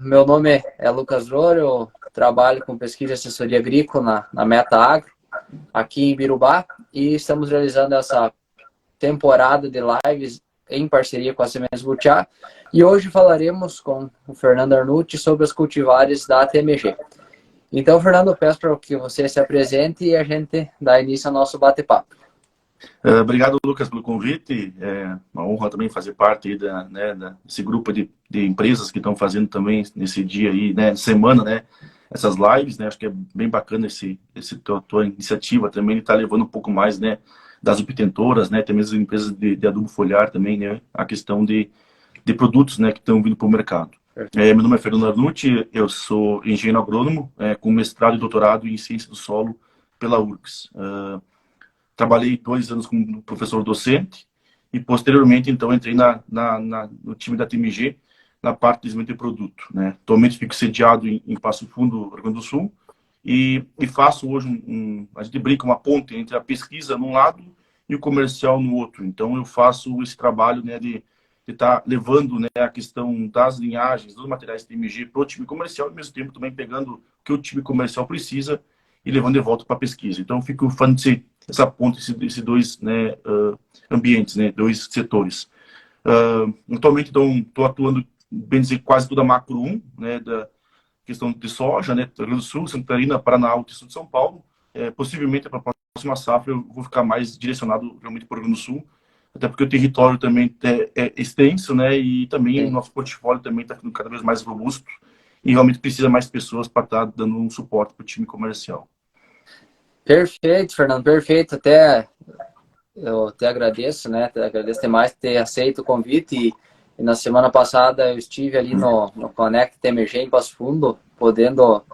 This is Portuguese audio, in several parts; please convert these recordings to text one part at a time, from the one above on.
Meu nome é Lucas Rouro, eu trabalho com pesquisa e assessoria agrícola na Meta Agro, aqui em Birubá, e estamos realizando essa temporada de lives em parceria com a Sementes Butiá, e hoje falaremos com o Fernando Arnucci sobre as cultivares da ATMG. Então, Fernando, eu peço para que você se apresente e a gente dá início ao nosso bate-papo. Obrigado, Lucas, pelo convite. É uma honra também fazer parte aí desse grupo de empresas que estão fazendo também nesse dia aí, né, semana, né, essas lives, né. Acho que é bem bacana esse tua iniciativa também de estar levando um pouco mais, né, das obtentoras, né, também as empresas de adubo foliar também, né, a questão de produtos, né, que estão vindo para o mercado. Meu nome é Fernando Arnucci, eu sou engenheiro agrônomo, com mestrado e doutorado em ciência do solo pela URGS. Trabalhei 2 anos como professor docente e, posteriormente, então, entrei no time da TMG, na parte de desenvolvimento de produto, né? Atualmente fico sediado em Passo Fundo, Rio Grande do Sul, e faço hoje a gente brinca, uma ponte entre a pesquisa num lado e o comercial no outro. Então, eu faço esse trabalho, né, de estar levando, né, a questão das linhagens, dos materiais TMG para o time comercial, e, ao mesmo tempo, também pegando o que o time comercial precisa e levando de volta para a pesquisa. Então, eu fico fazendo essa ponte, esses dois, né, ambientes, né, dois setores. Atualmente, então, estou atuando, bem dizer, quase toda a macro 1, né, da questão de soja, né, Rio Grande do Sul, Santa Catarina, Paraná, Alto e Sul de São Paulo. Possivelmente, para a próxima safra, eu vou ficar mais direcionado realmente para o Rio Grande do Sul, até porque o território também é extenso, né, e também o Sim. nosso portfólio também está ficando cada vez mais robusto e realmente precisa mais pessoas para estar dando um suporte para o time comercial. Perfeito, Fernando, perfeito. Até eu te agradeço, né? Te agradeço demais por ter aceito o convite. E na semana passada eu estive ali no Connect TMG em Passo Fundo, podendo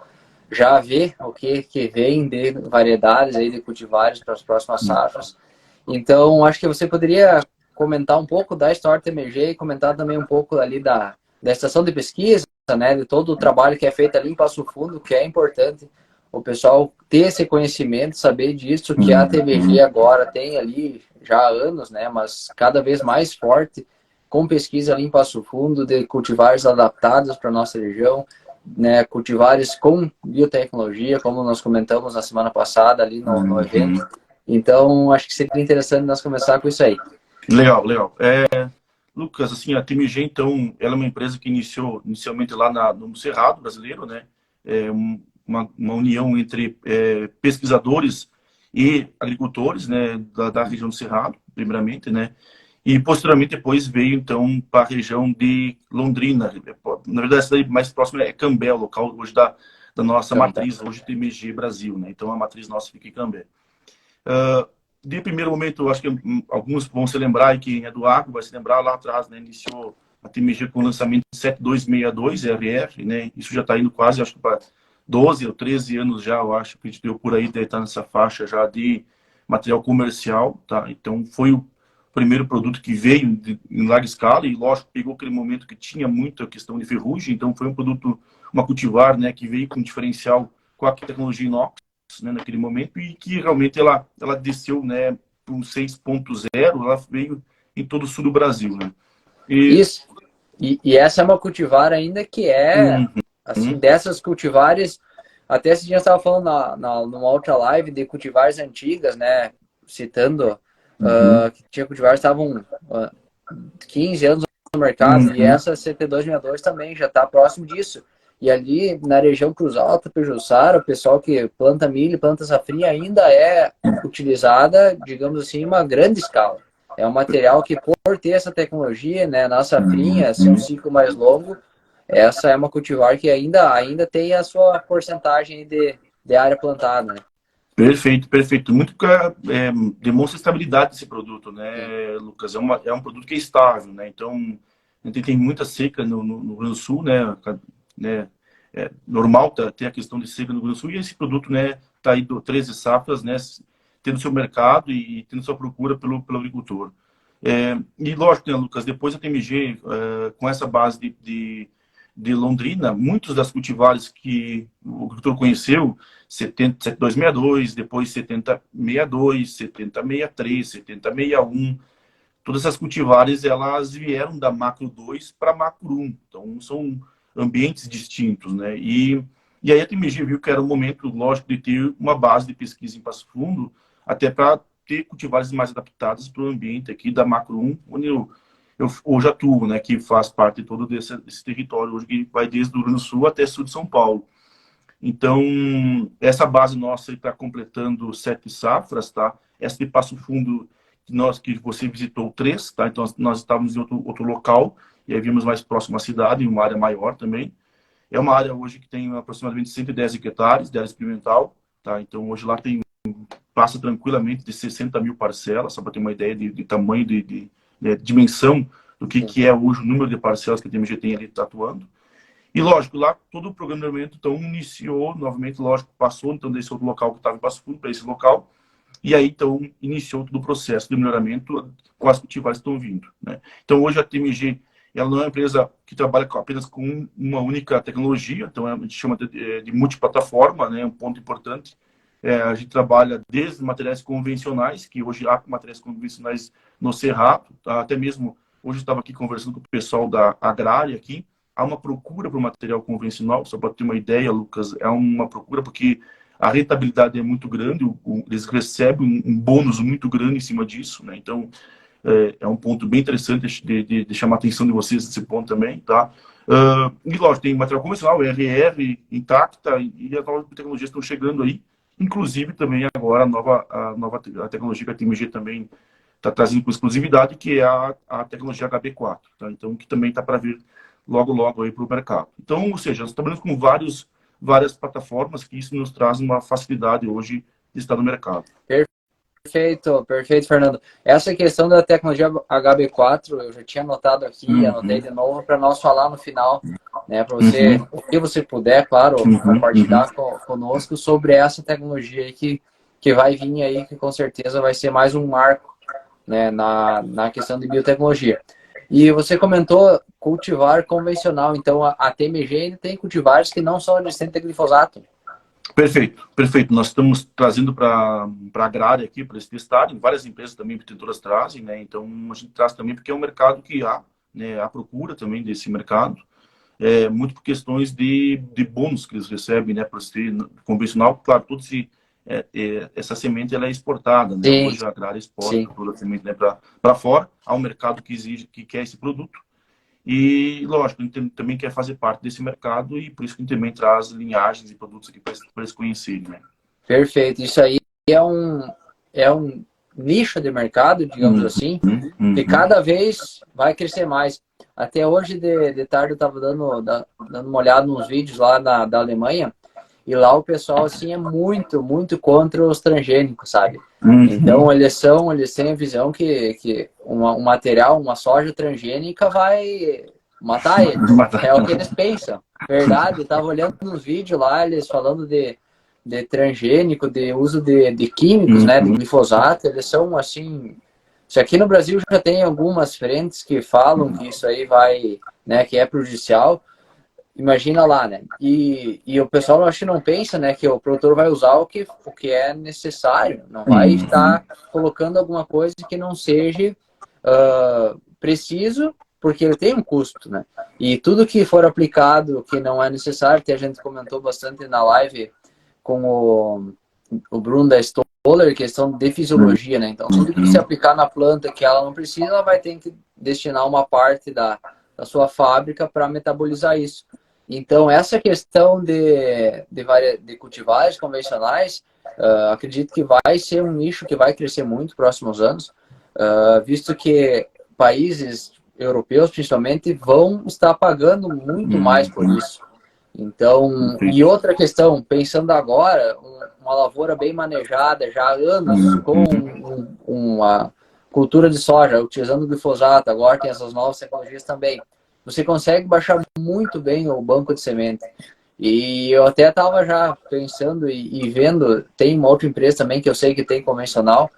já ver o que vem de variedades aí de cultivares para as próximas safras. Então, acho que você poderia comentar um pouco da história do TMG e comentar também um pouco ali da estação de pesquisa, né? De todo o trabalho que é feito ali em Passo Fundo, que é importante o pessoal ter esse conhecimento, saber disso, que a TMG agora tem ali já há anos, né? Mas cada vez mais forte, com pesquisa ali em Passo Fundo, de cultivares adaptados para a nossa região, né, cultivares com biotecnologia, como nós comentamos na semana passada ali no evento. Então, acho que seria interessante nós começar com isso aí. Legal, legal. Lucas, assim, a TMG, então, ela é uma empresa que iniciou inicialmente lá no Cerrado brasileiro, né? Uma união entre pesquisadores e agricultores, né, da região do Cerrado, primeiramente, né? E posteriormente depois veio, então, para a região de Londrina. Na verdade, essa daí mais próxima é Cambé, o local hoje da nossa Também. matriz, hoje TMG Brasil, né? Então, a matriz nossa fica em Cambé. De primeiro momento, eu acho que alguns vão se lembrar, e quem é do agro vai se lembrar lá atrás, né? Iniciou a TMG com o lançamento 7262 RR, né? Isso já está indo quase, acho que para 12 ou 13 anos já, eu acho que a gente deu por aí, deve estar nessa faixa já de material comercial, tá? Então, foi o primeiro produto que veio em larga escala e, lógico, pegou aquele momento que tinha muita questão de ferrugem, então foi um produto, uma cultivar, né, que veio com diferencial com a tecnologia inox, né, naquele momento, e que realmente ela desceu, né, para um 6.0, ela veio em todo o sul do Brasil, né? E Isso. E essa é uma cultivar ainda que é, uhum, assim, dessas cultivares, até esse dia eu estava falando numa outra live de cultivares antigas, né, citando que tinha cultivares que estavam 15 anos no mercado, e uhum, essa CT262 também já está próximo disso. E ali na região Cruz Alta, Pejuçara, o pessoal que planta milho, planta safrinha, ainda é utilizada, digamos assim, em uma grande escala. É um material que, por ter essa tecnologia, né, na safrinha, ser um ciclo mais longo, essa é uma cultivar que ainda tem a sua porcentagem de área plantada, né? perfeito, perfeito. Muito demonstra estabilidade desse produto, Sim. né, Lucas? É um produto que é estável, né? Então, a gente tem muita seca no Rio Grande do Sul, né? É normal ter a questão de seca no Rio Grande do Sul, e esse produto, né, está aí 13 safras, né, tendo seu mercado e tendo sua procura pelo agricultor. E lógico, né, Lucas, depois a TMG, com essa base de Londrina, muitos das cultivares que o agricultor conheceu, 7262, depois 7062, 7063, 7061, todas essas cultivares, elas vieram da macro 2 para macro 1. Então, são ambientes distintos, né? E aí a TMG viu que era o momento, lógico, de ter uma base de pesquisa em Passo Fundo, até para ter cultivares mais adaptados para o ambiente aqui da Macro 1, onde eu hoje atuo, né, que faz parte de todo desse território, hoje que vai desde o Rio Grande do Sul até sul de São Paulo. Então, essa base nossa está completando 7 safras, tá? Essa de Passo Fundo, que você visitou 3, tá? Então, nós estávamos em outro local, e aí vimos mais próximo à cidade, em uma área maior também. É uma área hoje que tem aproximadamente 110 hectares de área experimental, tá? Então, hoje lá passa tranquilamente de 60 mil parcelas, só para ter uma ideia de tamanho, de dimensão do que é hoje o número de parcelas que a TMG tem ali atuando. E, lógico, lá todo o programamento, então, iniciou, novamente, lógico, passou, então, desse outro local que estava em Passo Fundo para esse local, e aí, então, iniciou todo o processo de melhoramento com as cultivares que estão vindo, né? Então, hoje a TMG, ela não é uma empresa que trabalha apenas com uma única tecnologia, então, a gente chama de multiplataforma, né? Um ponto importante. A gente trabalha desde materiais convencionais, que hoje há materiais convencionais no Cerrado, tá? Até mesmo, hoje eu estava aqui conversando com o pessoal da Agrária aqui, há uma procura por material convencional, só para ter uma ideia, Lucas, é uma procura porque a rentabilidade é muito grande, eles recebem um bônus muito grande em cima disso, né? Então, é um ponto bem interessante de chamar a atenção de vocês nesse ponto também, tá? E, lógico, tem material convencional, RR, intacta, e as novas tecnologias estão chegando aí, inclusive também agora a tecnologia que a TMG também está trazendo com exclusividade, que é a tecnologia HB4, tá? Então, que também está para vir logo aí para o mercado. Então, ou seja, nós trabalhamos com várias plataformas que isso nos traz uma facilidade hoje de estar no mercado. Perfeito, Fernando. Essa questão da tecnologia HB4, eu já tinha anotado aqui, anotei de novo para nós falar no final, né? Para você, o que você puder, claro, compartilhar conosco sobre essa tecnologia aí que vai vir aí, que com certeza vai ser mais um marco, né, na questão de biotecnologia. E você comentou cultivar convencional, então a TMG ainda tem cultivares que não são resistentes a glifosato. Perfeito. Nós estamos trazendo para a agrária aqui, para esse testar, várias empresas também, produtoras trazem, né? Então a gente traz também porque é um mercado que há, né? A procura também desse mercado, muito por questões de bônus que eles recebem, né? Por ser convencional, claro, essa semente ela é exportada, né? Sim. Hoje a agrária exporta toda a semente, né, para fora, há um mercado que quer esse produto. E, lógico, a gente também quer fazer parte desse mercado e por isso que a gente também traz linhagens e produtos aqui para eles conhecerem, né? Perfeito. Isso aí é um nicho de mercado, digamos assim, que cada vez vai crescer mais. Até hoje de tarde eu estava dando uma olhada nos vídeos lá da Alemanha, e lá o pessoal assim é muito contra os transgênicos, sabe? Então eles têm a visão que um material, uma soja transgênica vai matar eles. É o que eles pensam. Verdade, eu estava olhando nos vídeos lá, eles falando de transgênico, de uso de químicos, né, de glifosato, eles são assim... Se aqui no Brasil já tem algumas frentes que falam que isso aí vai, né, que é prejudicial, imagina lá, né? E o pessoal acho que não pensa, né, que o produtor vai usar o que é necessário, não vai estar colocando alguma coisa que não seja preciso, porque ele tem um custo, né? E tudo que for aplicado que não é necessário, que a gente comentou bastante na live com o Bruno da Stoller, questão de fisiologia, né? Então, tudo que se aplicar na planta que ela não precisa, ela vai ter que destinar uma parte da sua fábrica para metabolizar isso. Então, essa questão de cultivares convencionais, acredito que vai ser um nicho que vai crescer muito nos próximos anos, visto que países europeus, principalmente, vão estar pagando muito mais por isso. Então, e outra questão, pensando agora, uma lavoura bem manejada já há anos, com uma cultura de soja, utilizando glifosato, agora tem essas novas tecnologias também, você consegue baixar muito bem o banco de semente. E eu até estava já pensando e vendo, tem uma outra empresa também que eu sei que tem convencional,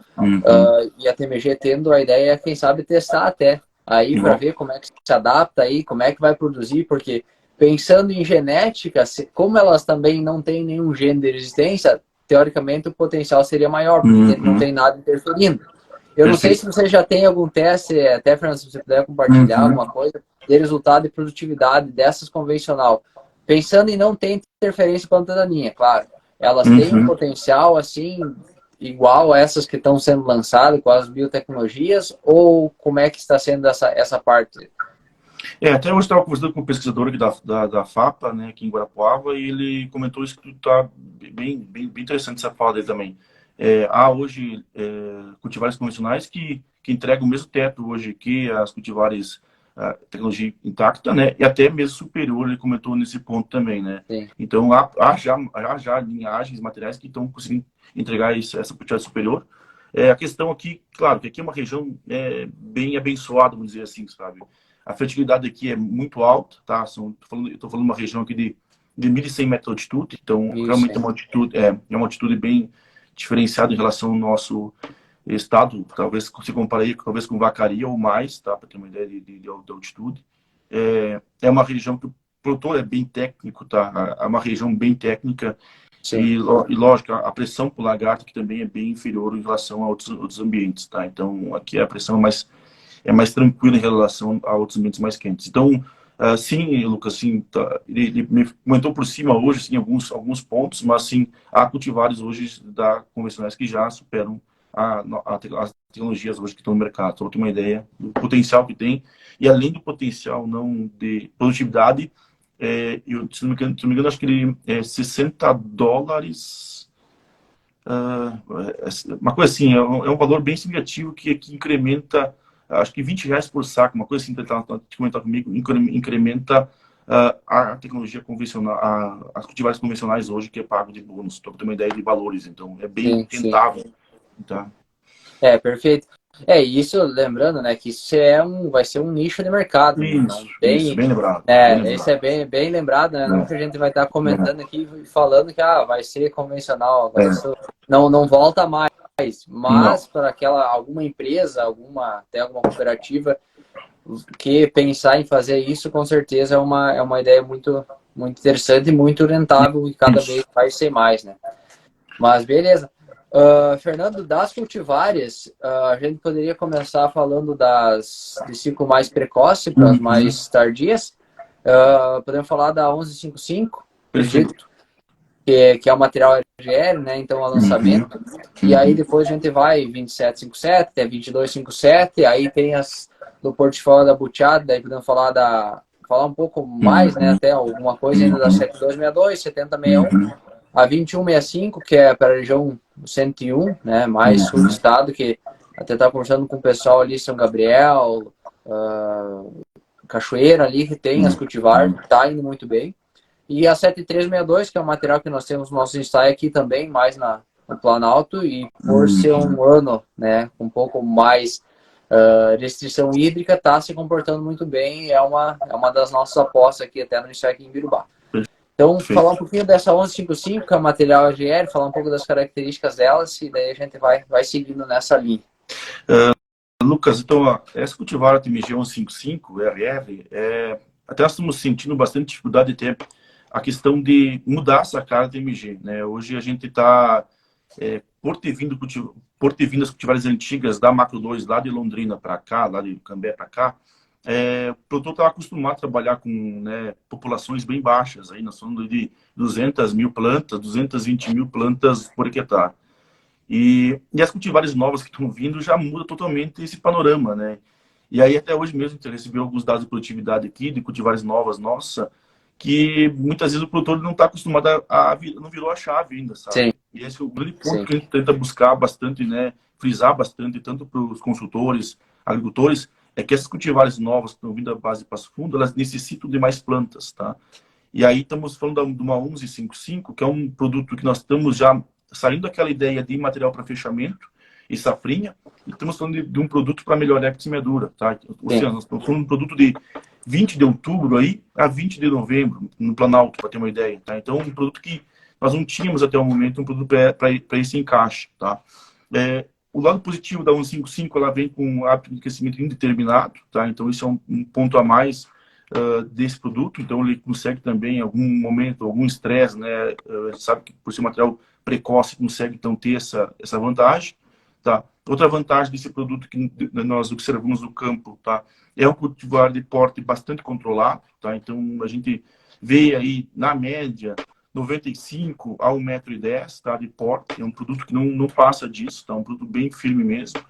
e a TMG tendo a ideia, quem sabe, testar até aí para ver como é que se adapta aí, como é que vai produzir, porque pensando em genética, como elas também não têm nenhum gene de resistência, teoricamente o potencial seria maior, porque não tem nada interferindo. Eu não sei se você já tem algum teste, até, Fernando, se você puder compartilhar alguma coisa, de resultado e produtividade dessas convencional. Pensando em não ter interferência planta daninha, claro. Elas têm um potencial, assim, igual a essas que estão sendo lançadas com as biotecnologias, ou como é que está sendo essa parte? Até hoje estava conversando com um pesquisador aqui da FAPA, né, aqui em Guarapuava, e ele comentou isso que está bem interessante essa fala dele também. Há hoje cultivares convencionais que entregam o mesmo teto hoje que as cultivares tecnologia intacta, né, e até mesmo superior, ele comentou nesse ponto também, né. Sim. Então, há já linhagens, materiais que estão conseguindo entregar essa produtividade superior. A questão aqui, claro, que aqui é uma região bem abençoada, vamos dizer assim, sabe? A fertilidade aqui é muito alta, tá? Eu estou falando de uma região aqui de 1.100 metros de altitude, então Isso, realmente é uma altitude bem diferenciada em relação ao nosso estado, talvez se comparar talvez com Vacaria ou mais, tá? Para ter uma ideia de altitude. É uma região que o produtor é bem técnico, tá? É uma região bem técnica. E lógico, a pressão para o lagarto que também é bem inferior em relação a outros ambientes, tá? Então aqui a pressão é mais tranquila em relação a outros ambientes mais quentes. Então, sim, Lucas, sim, tá, ele me comentou por cima hoje, sim, alguns pontos, mas sim, há cultivares hoje convencionais que já superam as tecnologias hoje que estão no mercado. Só para ter uma ideia do potencial que tem, e além do potencial não de produtividade, se não me engano, acho que ele é $60, uma coisa assim, é um valor bem significativo que incrementa, acho que R$ 20 por saco, uma coisa assim, que ele está comentando comigo, incrementa a tecnologia convencional, as cultivares convencionais hoje, que é pago de bônus, para ter uma ideia de valores, então é bem rentável. Tá? Perfeito. Isso, lembrando, né, que isso vai ser um nicho de mercado. Isso, bem lembrado. Isso é bem lembrado, né? Não que a gente vai estar comentando aqui e falando que vai ser convencional, agora isso não volta mais. Mas para alguma empresa, até alguma cooperativa que pensar em fazer isso, com certeza é uma ideia muito, muito interessante e muito rentável, e cada vez vai ser mais, né? Mas beleza. Fernando, das cultivares, a gente poderia começar falando de ciclo mais precoce para as mais tardias. Podemos falar da 1155, acredito, que é o material RGL, né? Então, é o lançamento. E aí depois a gente vai 2757, até 2257, aí tem as do portfólio da Buchada, daí podemos falar um pouco mais, né? Até alguma coisa ainda da 7262, 7061. A 2165, que é para a região 101, né, mais sul do estado, que até estava conversando com o pessoal ali, São Gabriel, Cachoeira ali, que tem as cultivar, está indo muito bem. E a 7362, que é um material que nós temos no nosso ensaio aqui também, mais no Planalto, e por ser um ano, né, um pouco mais restrição hídrica, está se comportando muito bem, é uma das nossas apostas aqui, até no ensaio aqui em Birubá. Então, falar um pouquinho dessa 1155, que é o material AGL, falar um pouco das características delas, e daí a gente vai seguindo nessa linha. Lucas, então, essa cultivar TMG 1155, RR, até nós estamos sentindo bastante dificuldade de ter a questão de mudar essa cara TMG, né? Hoje a gente está, por ter vindo as cultivares antigas da Macro 2, lá de Londrina para cá, lá de Cambé para cá, o produtor estava acostumado a trabalhar com, né, populações bem baixas, aí nós falamos de 200 mil plantas, 220 mil plantas por hectare. E as cultivares novas que estão vindo já muda totalmente esse panorama, né? E aí até hoje mesmo a gente recebeu alguns dados de produtividade aqui, de cultivares novas, nossa, que muitas vezes o produtor não está acostumado não virou a chave ainda, sabe? Sim. E esse é o grande ponto que a gente tenta buscar bastante, né? Frisar bastante, tanto para os consultores, agricultores, é que essas cultivares novas que estão vindo da base de Passo Fundo, elas necessitam de mais plantas, tá? E aí estamos falando de uma 1155, que é um produto que nós estamos já saindo daquela ideia de material para fechamento e safrinha, e estamos falando de um produto para melhorar a semeadura, tá? Ou seja, nós estamos falando de um produto de 20 de outubro aí a 20 de novembro, no Planalto, para ter uma ideia, tá? Então, um produto que nós não tínhamos até o momento, um produto para esse encaixe, tá? O lado positivo da 155, ela vem com um hábito de crescimento indeterminado, tá? Então, isso é um ponto a mais desse produto. Então, ele consegue também, em algum momento, algum estresse, né? A gente sabe que, por ser um material precoce, consegue, então, ter essa vantagem, tá? Outra vantagem desse produto que nós observamos no campo, tá? É um cultivar de porte bastante controlado, tá? Então, a gente vê aí, na média, 95 a 1,10 m, tá? De porte. É um produto que não passa disso, tá? Um produto bem firme mesmo.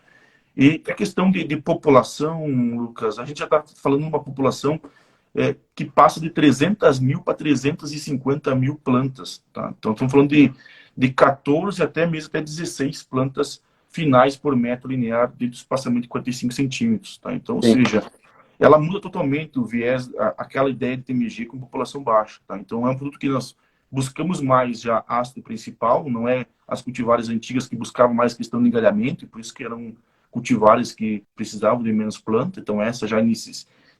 E a questão de população, Lucas, a gente já está falando de uma população que passa de 300 mil para 350 mil plantas, tá? Então, estamos falando de 14 até mesmo até 16 plantas finais por metro linear dentro do espaçamento de 45 centímetros, tá? Então, ou Sim. seja, ela muda totalmente o viés, aquela ideia de TMG com população baixa, tá? Então, é um produto que nós buscamos mais já ácido principal, não é as cultivares antigas que buscavam mais questão de engalhamento, e por isso que eram cultivares que precisavam de menos planta. Então, essa já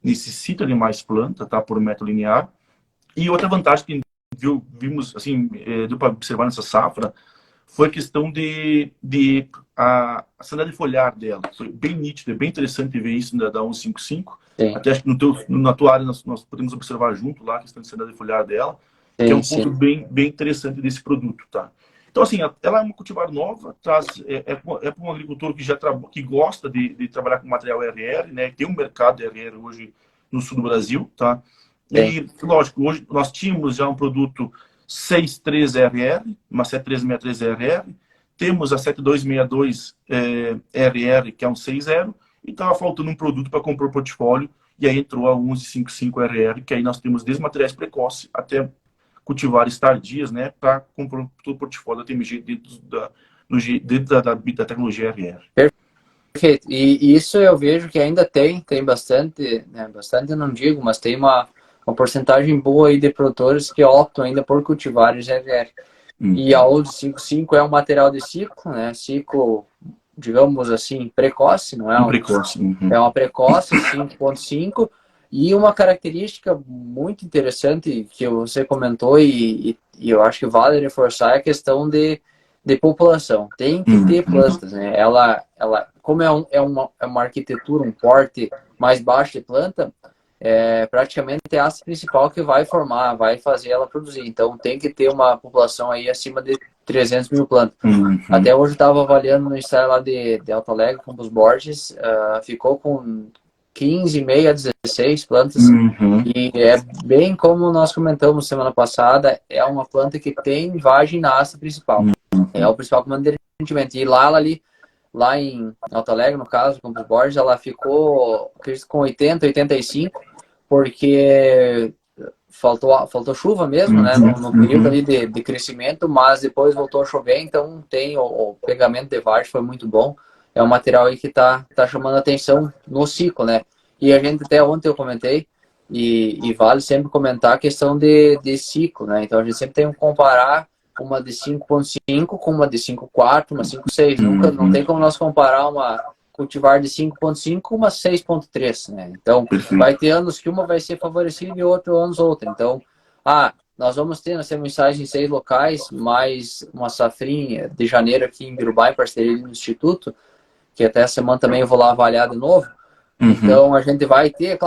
necessita de mais planta, tá? Por metro linear. E outra vantagem que vimos, assim, deu para observar nessa safra, foi a questão a sanidade foliar dela. Foi bem nítido, é bem interessante ver isso da 155. Sim. Até acho que na tua área nós podemos observar junto lá a questão de sanidade foliar dela, que é um ponto bem interessante desse produto, tá? Então, assim, ela é uma cultivar nova, para um agricultor que gosta de trabalhar com material RR, né? Tem um mercado RR hoje no sul do Brasil, tá? E, lógico, hoje nós tínhamos já um produto 63RR, uma 7363RR, temos a 7262 RR, que é um 6.0, e estava faltando um produto para compor portfólio, e aí entrou a 1155RR, que aí nós temos desde materiais precoces até cultivares tardias, né, para compor todo o portfólio da TMG dentro da tecnologia RR. Perfeito. E isso eu vejo que ainda tem bastante, né, bastante eu não digo, mas tem uma porcentagem boa aí de produtores que optam ainda por cultivares RR. E a Old 55 é um material de ciclo, né? Ciclo, digamos assim, precoce, não é? Precoce. É uma precoce 5.5. E uma característica muito interessante que você comentou e eu acho que vale reforçar é a questão de população. Tem que ter plantas, né? Ela como é uma arquitetura, um porte mais baixo de planta, praticamente é a haste principal que vai fazer ela produzir. Então tem que ter uma população aí acima de 300 mil plantas. Até hoje eu estava avaliando no ensaio lá de Alto Alegre, Campos Borges, ficou com 15,5 a 16 plantas. E é bem como nós comentamos semana passada, é uma planta que tem vagem na haste principal. É o principal comando de rendimento. E lá em Alto Alegre, no caso, Campos Borges, ela ficou com 80, 85, porque faltou chuva mesmo, né, no período ali de crescimento, mas depois voltou a chover, então o pegamento de vagem foi muito bom. É um material aí que tá chamando a atenção no ciclo, né? E a gente até ontem eu comentei, e vale sempre comentar a questão de ciclo, né? Então a gente sempre tem que comparar uma de 5.5 com uma de 5.4, uma 5.6. Não tem como nós comparar uma cultivar de 5.5 com uma 6.3, né? Então, vai ter anos que uma vai ser favorecida e outro anos outra. Então, nós temos ensaios em 6 locais, mais uma safrinha de janeiro aqui em Birubá, em parceria no Instituto, que até a semana também eu vou lá avaliar de novo. Então, a gente vai ter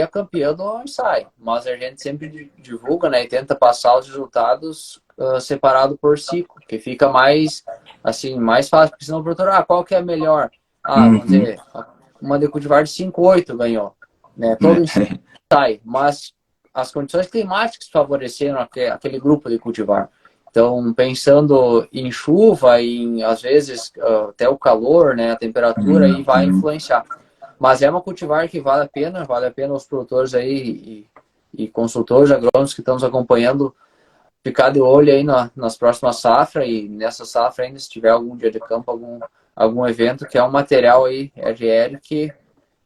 a campeã do ensaio, mas a gente sempre divulga, né, e tenta passar os resultados separado por ciclo, que fica mais fácil, porque senão o produtor, qual que é a melhor? Vamos dizer, uma de cultivar de 5.8 ganhou, né, todo ensaio, mas as condições climáticas favoreceram aquele grupo de cultivar. Então, pensando em chuva, às vezes até o calor, né, a temperatura, aí vai influenciar. Mas é uma cultivar que vale a pena os produtores aí e consultores agrônomos que estão nos acompanhando ficar de olho aí nas próximas safras, e nessa safra ainda, se tiver algum dia de campo, algum evento, que é um material aí, RR,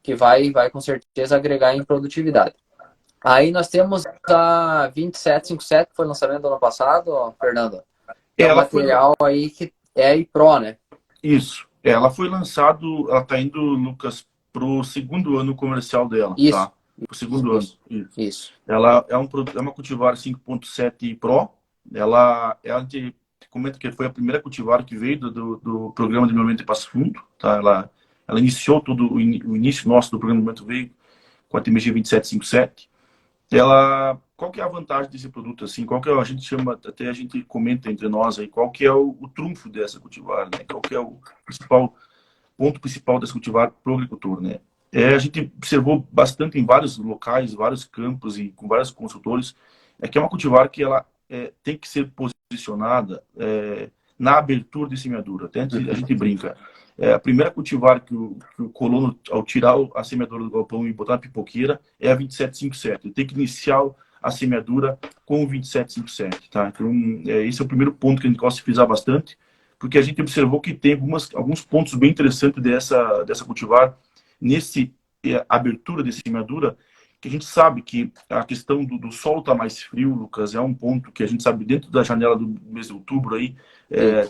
que vai com certeza agregar em produtividade. Aí nós temos a 2757, que foi lançamento do ano passado, Fernando. É um material aí que é a iPro, né? Isso. Ela foi lançado, ela está indo, Lucas, pro segundo ano comercial dela, isso, tá? Pro segundo ano. Isso. Ela é uma cultivar 5.7 Pro. A gente comenta que foi a primeira cultivar que veio do programa de desenvolvimento de Passo Fundo, tá? Ela iniciou todo o início nosso do programa de desenvolvimento veio com a TMG 2757. Qual que é a vantagem desse produto, assim? Qual que a gente chama, até a gente comenta entre nós aí, qual que é o trunfo dessa cultivar, né? Qual que é o principal ponto principal dessa cultivar para o agricultor, né? A gente observou bastante em vários locais, vários campos e com vários consultores, que é uma cultivar que ela tem que ser posicionada na abertura de semeadura. Até a gente brinca. A primeira cultivar que o colono, ao tirar a semeadura do galpão e botar na pipoqueira, é a 2757. Ele tem que iniciar a semeadura com o 2757, tá? Então, esse é o primeiro ponto que a gente gosta de frisar bastante, porque a gente observou que tem alguns pontos bem interessantes dessa cultivar nesse abertura de semeadura, que a gente sabe que a questão do solo estar mais frio, Lucas, é um ponto que a gente sabe dentro da janela do mês de outubro, aí,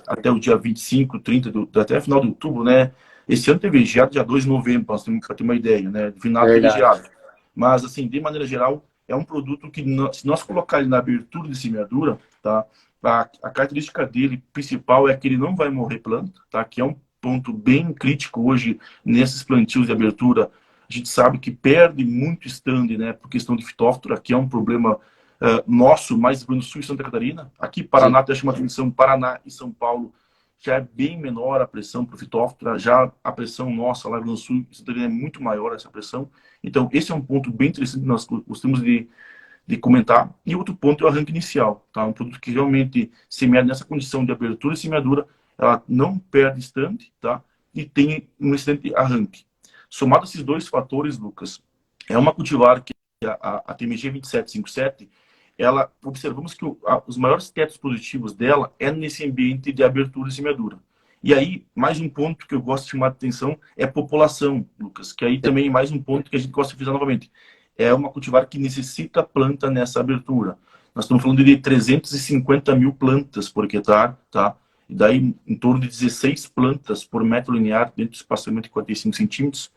até o dia 25, 30, até final de outubro, né? Esse ano teve geado dia 2 de novembro, para ter uma ideia, né? Final teve geado. Mas, assim, de maneira geral, é um produto que, se nós colocar ele na abertura de semeadura, tá? A característica dele principal é que ele não vai morrer planta, tá? Que é um ponto bem crítico hoje nesses plantios de abertura. A gente sabe que perde muito stand, né, por questão de fitóftora, que é um problema nosso, mais no sul e Santa Catarina. Aqui, Paraná, até chama atenção, Paraná e São Paulo já é bem menor a pressão para o fitóftora, já a pressão nossa lá no sul e Santa Catarina é muito maior essa pressão. Então, esse é um ponto bem interessante que nós gostamos de comentar. E outro ponto é o arranque inicial, tá? Um produto que realmente semeado nessa condição de abertura e semeadura, ela não perde stand, tá? E tem um excelente arranque. Somado a esses dois fatores, Lucas, é uma cultivar que a TMG 2757, ela, observamos que os maiores tetos positivos dela é nesse ambiente de abertura e semeadura. E aí, mais um ponto que eu gosto de chamar a atenção é a população, Lucas, que aí também é mais um ponto que a gente gosta de frisar novamente. É uma cultivar que necessita planta nessa abertura. Nós estamos falando de 350 mil plantas por hectare, tá? E daí em torno de 16 plantas por metro linear dentro do espaçamento de 45 centímetros,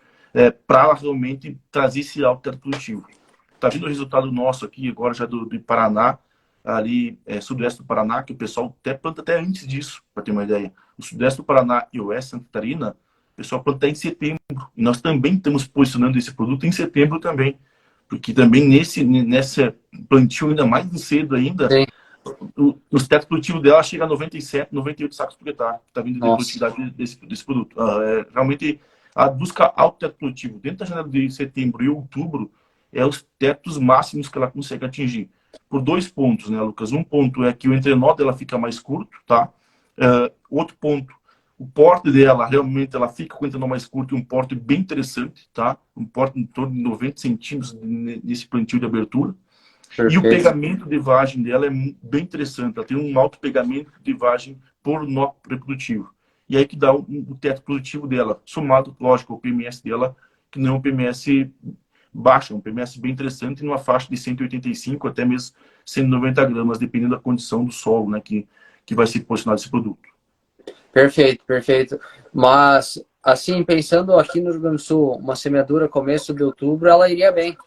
para realmente trazer esse alto teto produtivo. Está vindo o resultado nosso aqui agora já do Paraná, ali sudeste do Paraná, que o pessoal até planta até antes disso, para ter uma ideia. O sudeste do Paraná e o oeste Santa Catarina, o pessoal planta em setembro. E nós também estamos posicionando esse produto em setembro também. Porque também nesse plantio ainda mais cedo ainda, os tetos produtivos dela chega a 97, 98 sacos por hectare. Está vindo de produtividade desse produto. Realmente, a busca alto teto produtivo dentro da janela de setembro e outubro é os tetos máximos que ela consegue atingir. Por dois pontos, né, Lucas? Um ponto é que o entrenó dela fica mais curto, tá? Outro ponto, o porte dela, realmente, ela fica com o entrenó mais curto e um porte bem interessante, tá? Um porte em torno de 90 centímetros nesse plantio de abertura. Perfeito. E o pegamento de vagem dela é bem interessante. Ela tem um alto pegamento de vagem por nó reprodutivo. E aí que dá o teto produtivo dela, somado, lógico, ao PMS dela, que não é um PMS baixo, é um PMS bem interessante, numa faixa de 185 até mesmo 190 gramas, dependendo da condição do solo, né, que vai ser posicionado esse produto. Perfeito, perfeito. Mas, assim, pensando aqui no Rio Grande do Sul, uma semeadura começo de outubro, ela iria bem.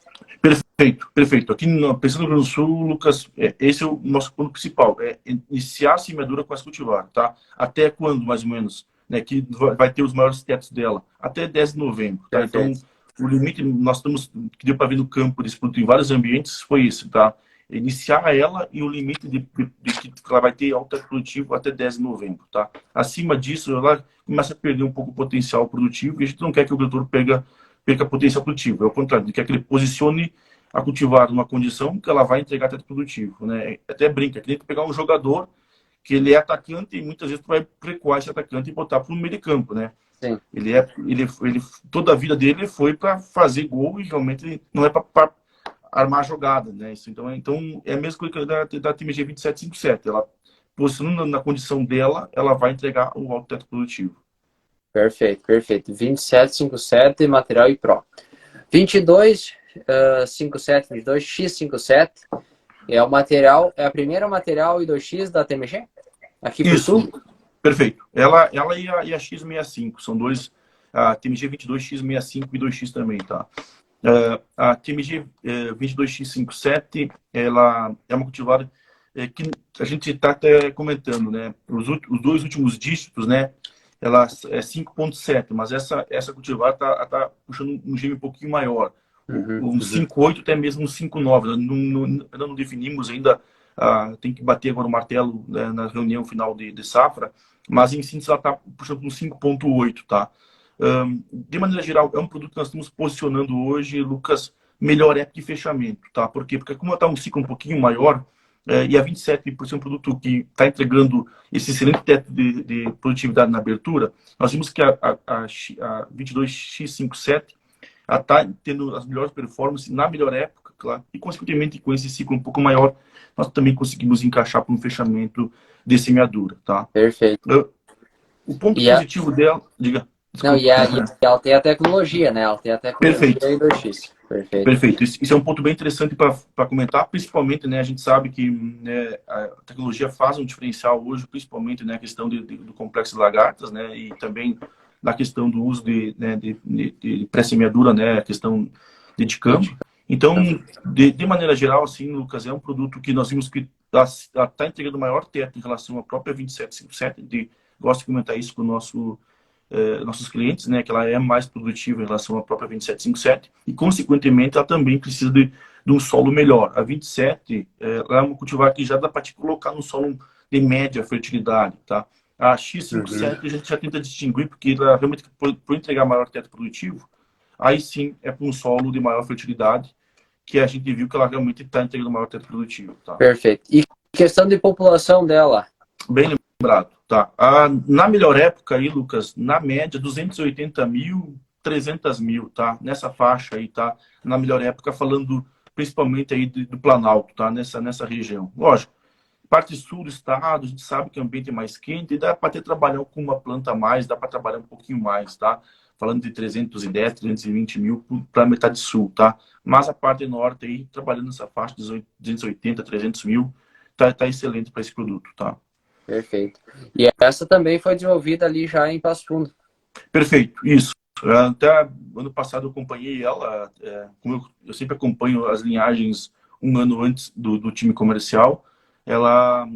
Perfeito, perfeito. Aqui, pensando no Rio Grande do Sul, Lucas, esse é o nosso ponto principal, é iniciar a semeadura com essa cultivar, tá? Até quando, mais ou menos, né, que vai ter os maiores tetos dela? Até 10 de novembro, tá? Perfeito. Então, o limite, nós estamos, que deu para ver no campo desse produto em vários ambientes, foi esse, tá? Iniciar ela e o limite de que ela vai ter alto teto produtivo até 10 de novembro, tá? Acima disso, ela começa a perder um pouco o potencial produtivo e a gente não quer que o agricultor perca potencial produtivo. É o contrário, ele quer que ele posicione a cultivar numa condição que ela vai entregar teto produtivo, né? Até brinca, que nem pegar um jogador que ele é atacante e muitas vezes tu vai recuar esse atacante e botar para o meio de campo, né? Sim. Ele toda a vida dele foi para fazer gol e realmente não é para armar a jogada, né? Então é a mesma coisa da TMG 2757. Ela, posicionando na condição dela, ela vai entregar o alto teto produtivo. Perfeito, perfeito. 2757, material e Pro. 2257, 22x57 é o material, é a primeira material I2X da TMG? Aqui pro sul? Perfeito. Ela e a X65, são dois, a TMG 22X65 e 2X também, tá? A TMG 22X57, ela é uma cultivar que a gente está até comentando, né? Os dois últimos dígitos, né? Ela é 5.7, mas essa cultivar tá puxando um gene um pouquinho maior. Um 5.8 até mesmo um 5.9. Ainda não definimos ainda, tem que bater agora o martelo, né, na reunião final de safra, mas em síntese ela está puxando um 5.8, tá? De maneira geral, é um produto que nós estamos posicionando hoje, Lucas, melhor época de fechamento, tá? Por quê? Porque como está um ciclo um pouquinho maior, e a 27, por ser um produto que está entregando esse excelente teto de produtividade na abertura, nós vimos que a 22X57 está tendo as melhores performances na melhor época, claro, e consequentemente com esse ciclo um pouco maior, nós também conseguimos encaixar para um fechamento de semeadura, tá? Perfeito. O ponto E a, positivo dela, diga, não, desculpa. e ela tem a tecnologia, né? Ela tem a tecnologia Perfeito. aí 2X. Perfeito. Perfeito. Isso é um ponto bem interessante para comentar, principalmente, né, a gente sabe que, né, a tecnologia faz um diferencial hoje, principalmente, né, a questão do complexo de lagartas, né, e também na questão do uso de pré-semeadura, né, a questão de campo. Então, de maneira geral, assim, Lucas, é um produto que nós vimos que está entregando maior teto em relação à própria 2757, gosto de comentar isso com o nossos clientes, né, que ela é mais produtiva em relação à própria 2757 e, consequentemente, ela também precisa de um solo melhor. A 27 ela é uma cultivar que já dá para te colocar no solo de média fertilidade, tá? A X57 a gente já tenta distinguir porque ela realmente, por entregar maior teto produtivo, aí sim é para um solo de maior fertilidade, que a gente viu que ela realmente está entregando maior teto produtivo, tá? Perfeito. E questão de população dela? Bem lembrado, tá? Na melhor época aí, Lucas, na média, 280 mil, 300 mil, tá? Nessa faixa aí, tá? Na melhor época, falando principalmente aí do Planalto, tá? Nessa região. Lógico, parte sul do estado, a gente sabe que o ambiente é mais quente e dá para ter trabalhar com uma planta a mais, dá para trabalhar um pouquinho mais, tá? Falando de 310, 320 mil para a metade sul, tá? Mas a parte norte aí, trabalhando nessa faixa de 280, 300 mil, tá excelente para esse produto, tá? Perfeito. E essa também foi desenvolvida ali já em Passo Fundo. Perfeito, isso. Até ano passado eu acompanhei ela, como eu sempre acompanho as linhagens um ano antes do time comercial. Ela,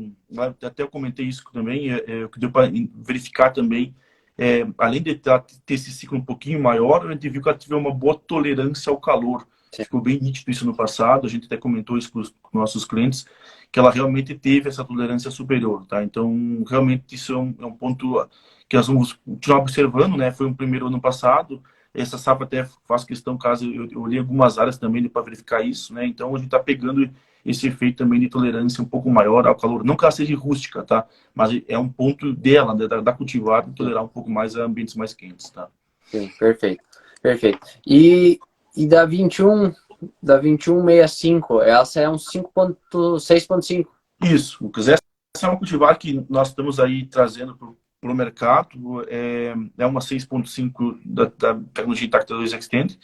até eu comentei isso também, o que deu para verificar também, além de ter esse ciclo um pouquinho maior, a gente viu que ela teve uma boa tolerância ao calor. Sim. Ficou bem nítido isso no passado, a gente até comentou isso com os nossos clientes, que ela realmente teve essa tolerância superior, tá? Então, realmente isso é um ponto que nós vamos continuar observando, né? Foi um primeiro ano passado, essa safra até faço questão, caso eu olhei algumas áreas também para verificar isso, né? Então, a gente está pegando esse efeito também de tolerância um pouco maior ao calor. Não que ela seja rústica, tá? Mas é um ponto dela, da cultivar, de tolerar um pouco mais a ambientes mais quentes, tá? Sim, perfeito. Perfeito. E da 2165, essa é um 6.5. Isso, Lucas. Essa é uma cultivar que nós estamos aí trazendo para o mercado. É uma 6.5 da tecnologia Intacta 2 Extend.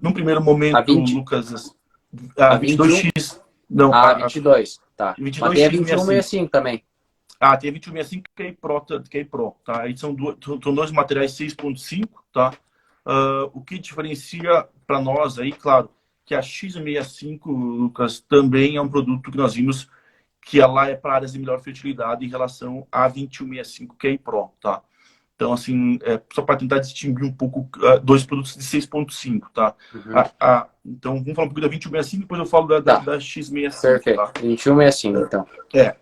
Num primeiro momento, Lucas, a 22X... Não, a 22, tá. 22X65. Mas tem a 2165 também. Tem a 2165 que é Pro, tá? Aí são dois materiais 6.5, tá? O que diferencia para nós aí, claro, que a X65, Lucas, também é um produto que nós vimos que ela é para áreas de melhor fertilidade em relação à 2165 que é Pro, tá? Então, assim, só para tentar distinguir um pouco dois produtos de 6.5, tá? Uhum. Então, vamos falar um pouco da 2165, depois eu falo da X65. Perfeito, tá? 2165, então.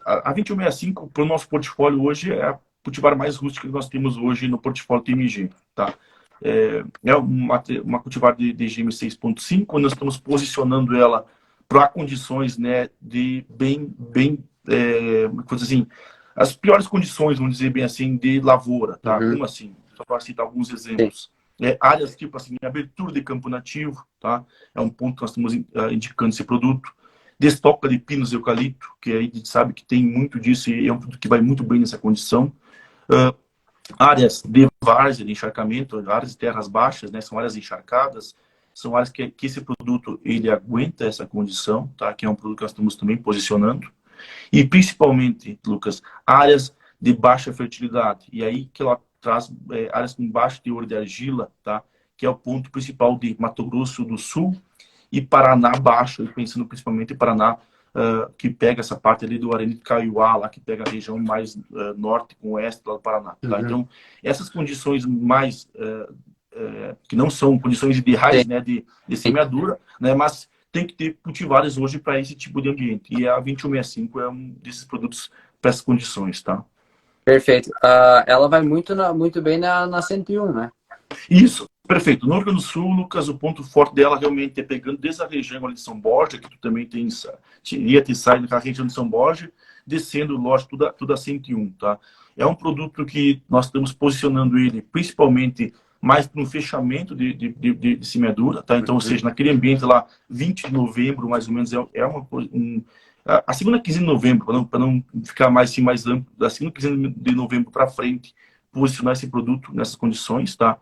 A 2165, para o nosso portfólio hoje, é a cultivar mais rústica que nós temos hoje no portfólio TMG, tá? É uma cultivar de DGM 6.5, nós estamos posicionando ela para condições, né, de coisa assim, as piores condições, vamos dizer bem assim, de lavoura, tá? Uhum. Como assim? Só para citar alguns exemplos. Áreas tipo assim, abertura de campo nativo, tá? É um ponto que nós estamos indicando esse produto. Destoca de pinos e eucalipto, que aí a gente sabe que tem muito disso e é um produto que vai muito bem nessa condição. Áreas de várzea, de encharcamento, áreas de terras baixas, né? São áreas encharcadas, são áreas que esse produto ele aguenta essa condição, tá? Que é um produto que nós estamos também posicionando. E principalmente, Lucas, áreas de baixa fertilidade. E aí que ela traz áreas com baixo teor de argila, tá? Que é o ponto principal de Mato Grosso do Sul e Paraná baixo, pensando principalmente em Paraná, que pega essa parte ali do Arene de Caiuá, lá que pega a região mais norte com oeste lá do Paraná. Tá? Uhum. Então, essas condições mais que não são condições ideais, né, de semeadura, né, mas tem que ter cultivares hoje para esse tipo de ambiente. E a 2165 é um desses produtos para essas condições, tá? Perfeito. Ela vai muito bem na 101, né? Isso, perfeito. No Rio Grande do Sul, Lucas, o ponto forte dela realmente é pegando desde a região ali de São Borja, que tu também tem, iria te sair da região de São Borja, descendo, lógico, tudo a 101, tá? É um produto que nós estamos posicionando ele principalmente mais para um fechamento de semeadura, tá? Então, ou seja, naquele ambiente lá, 20 de novembro, mais ou menos, a segunda quinzena de novembro, para não ficar mais, assim, mais amplo, da segunda quinzena de novembro para frente, posicionar esse produto nessas condições, tá?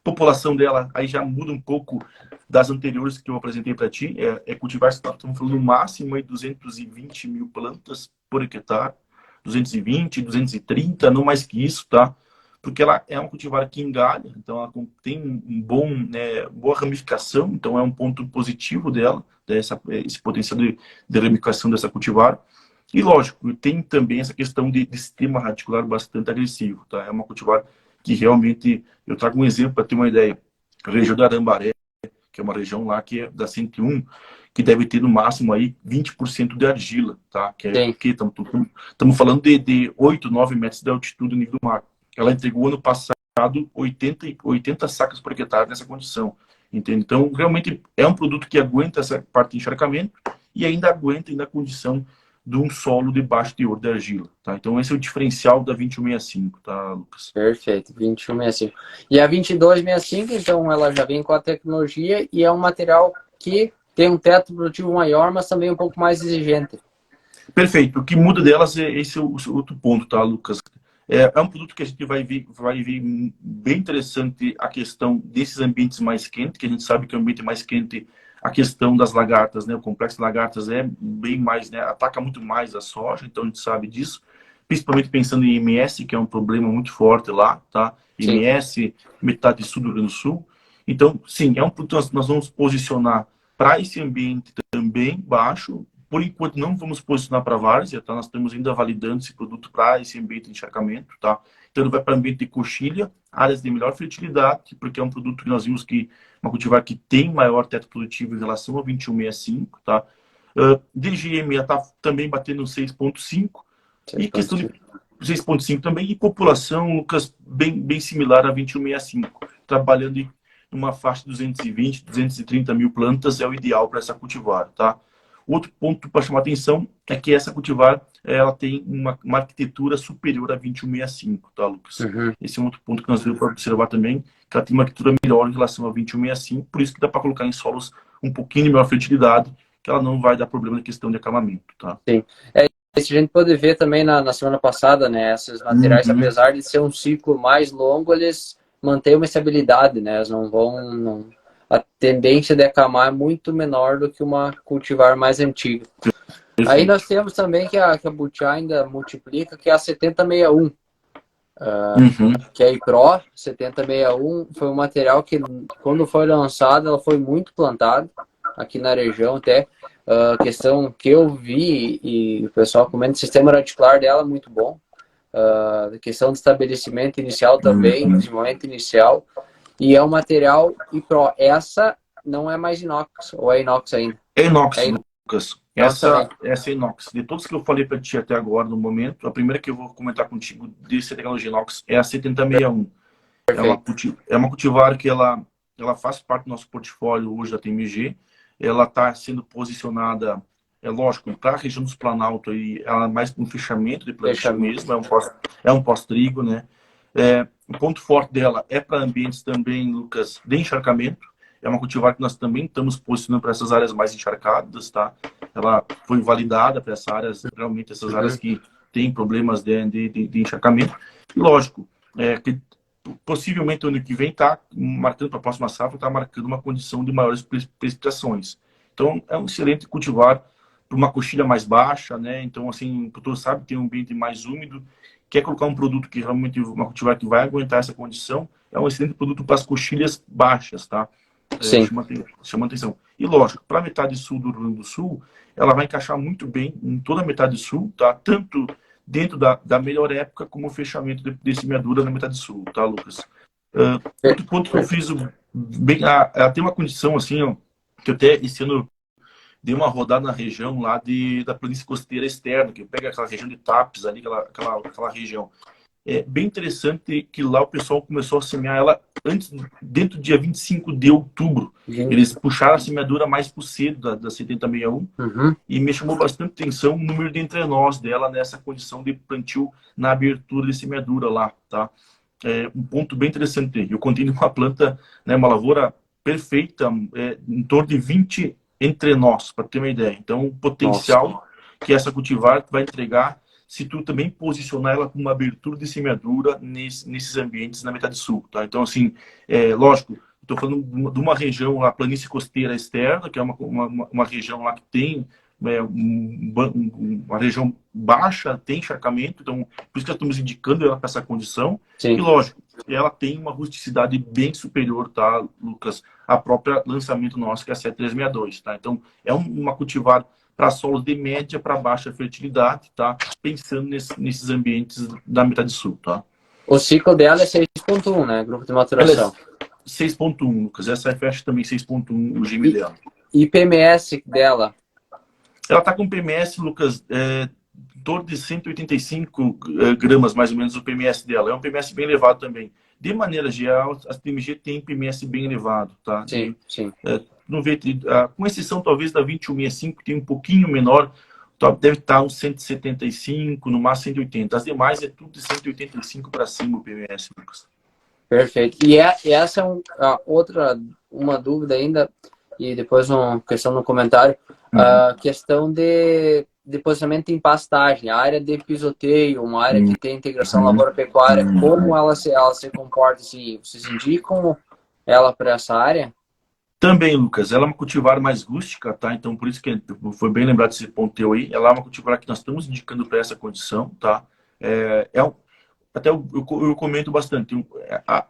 População dela aí já muda um pouco das anteriores que eu apresentei para ti. Cultivar, estamos falando no máximo aí 220 mil plantas por hectare, 220, 230, não mais que isso, tá? Porque ela é um cultivar que engalha, então ela tem boa ramificação, então é um ponto positivo dela, esse potencial de ramificação dessa cultivar. E lógico, tem também essa questão de sistema radicular bastante agressivo, tá? É uma cultivar que realmente, eu trago um exemplo para ter uma ideia. A região da Arambaré, que é uma região lá que é da 101, que deve ter no máximo aí 20% de argila, tá? Que é porque estamos falando de 8, 9 metros de altitude no nível do mar. Ela entregou ano passado 80 sacas por hectare nessa condição, entende? Então, realmente é um produto que aguenta essa parte de encharcamento e ainda aguenta a condição de um solo de baixo teor de argila, tá? Então, esse é o diferencial da 2165, tá, Lucas? Perfeito, 2165. E a 2265, então, ela já vem com a tecnologia e é um material que tem um teto produtivo maior, mas também um pouco mais exigente. Perfeito. O que muda delas é esse outro ponto, tá, Lucas? É um produto que a gente vai ver bem interessante a questão desses ambientes mais quentes, que a gente sabe que o ambiente mais quente, a questão das lagartas, né? O complexo de lagartas é bem mais, né? Ataca muito mais a soja, então a gente sabe disso. Principalmente pensando em MS, que é um problema muito forte lá, tá? Sim. MS, metade sul do Rio Grande do Sul. Então, sim, é um produto que nós vamos posicionar para esse ambiente também baixo. Por enquanto, não vamos posicionar para várzea, tá? Nós estamos ainda validando esse produto para esse ambiente de encharcamento, tá? Então, ele vai para ambiente de coxilha, áreas de melhor fertilidade, porque é um produto que nós vimos que uma cultivar que tem maior teto produtivo em relação ao 2165, tá? DGM está também batendo 6,5 e questão de 6,5 também, e população, Lucas, bem similar a 2165, trabalhando em uma faixa de 220, 230 mil plantas é o ideal para essa cultivar, tá? Outro ponto para chamar atenção é que essa cultivar ela tem uma arquitetura superior a 2165, tá, Lucas? Esse é um outro ponto que nós vamos observar também, que ela tem uma arquitetura melhor em relação a 2165, por isso que dá para colocar em solos um pouquinho de maior fertilidade, que ela não vai dar problema na questão de acamamento, tá? Sim. Isso a gente pode ver também na semana passada, né? Esses materiais, apesar de ser um ciclo mais longo, eles mantêm uma estabilidade, né? Eles não vão... A tendência de acamar é muito menor do que uma cultivar mais antiga. Perfeito. Aí nós temos também que a Butiá ainda multiplica, que é a 7061. Que é a IPRO 7061. Foi um material que, quando foi lançado, ela foi muito plantada aqui na região, até. A questão que eu vi e o pessoal comenta, o sistema radicular dela é muito bom. A questão de estabelecimento inicial também, desenvolvimento inicial. E é um material IPRO. Essa não é mais inox, ou é inox ainda? É inox, Lucas. Essa é inox. De todos que eu falei para ti até agora, no momento, a primeira que eu vou comentar contigo dessa tecnologia inox é a 7061. É uma cultivar que ela faz parte do nosso portfólio hoje da TMG. Ela está sendo posicionada, é lógico, para a região dos Planalto, aí, ela é mais um fechamento de plantio mesmo, é um pós-trigo, né? O ponto forte dela é para ambientes também, Lucas, de encharcamento. É uma cultivar que nós também estamos posicionando para essas áreas mais encharcadas, tá? Ela foi validada para essas áreas, realmente essas áreas que têm problemas de encharcamento. E lógico, que possivelmente o ano que vem está marcando para a próxima safra, está marcando uma condição de maiores precipitações. Então, é um excelente cultivar para uma coxilha mais baixa, né? Então, assim, o produtor sabe que tem um ambiente mais úmido, quer colocar um produto que realmente, uma cultivar que vai aguentar essa condição, é um excelente produto para as coxilhas baixas, tá? Chama atenção. E lógico, para a metade sul do Rio Grande do Sul, ela vai encaixar muito bem em toda a metade sul, tá? Tanto dentro da melhor época como o fechamento de semeadura na metade sul, tá, Lucas? Outro ponto que eu fiz bem, ela tem uma condição assim, ó, que eu até esse ano dei uma rodada na região lá da planície costeira externa, que pega aquela região de Tapes ali, aquela região. é bem interessante que lá o pessoal começou a semear ela dentro do dia 25 de outubro. Eles puxaram a semeadura mais por cedo da 7061 e me chamou bastante atenção o número de entrenós dela nessa condição de plantio na abertura de semeadura lá, tá? É um ponto bem interessante. Eu contei uma planta, né, uma lavoura perfeita, em torno de 20 entrenós, para ter uma ideia. Então, o potencial que essa cultivar vai entregar se tu também posicionar ela com uma abertura de semeadura nesses ambientes na metade sul, tá? Então, assim, lógico, estou falando de uma região lá, planície costeira externa, que é uma região lá que tem uma região baixa, tem encharcamento, então por isso que nós estamos indicando ela para essa condição. Sim. E lógico, ela tem uma rusticidade bem superior, tá, Lucas, à própria lançamento nosso, que é a 7362, tá? Então, é uma cultivar para solos de média para baixa fertilidade, tá? Pensando nesses ambientes da metade sul, tá? O ciclo dela é 6.1, né? Grupo de maturação. 6.1, Lucas. Essa fecha também 6.1, o GM dela. E PMS dela? Ela está com PMS, Lucas, em torno de 185 gramas, mais ou menos, o PMS dela. É um PMS bem elevado também. De maneira geral, as TMG tem PMS bem elevado, tá? Sim, sim. Com exceção, talvez, da 2165, que tem um pouquinho menor, deve estar uns 175, no máximo 180. As demais é tudo de 185 para cima o PMS, Lucas. Perfeito. E essa é uma dúvida ainda, e depois uma questão no comentário, a questão de posicionamento em pastagem, a área de pisoteio, uma área que tem integração lavoura-pecuária, como ela se comporta, assim, vocês indicam ela para essa área? Também, Lucas, ela é uma cultivar mais rústica, tá? Então, por isso que foi bem lembrado desse ponto teu aí. Ela é uma cultivar que nós estamos indicando para essa condição, tá? Até eu comento bastante.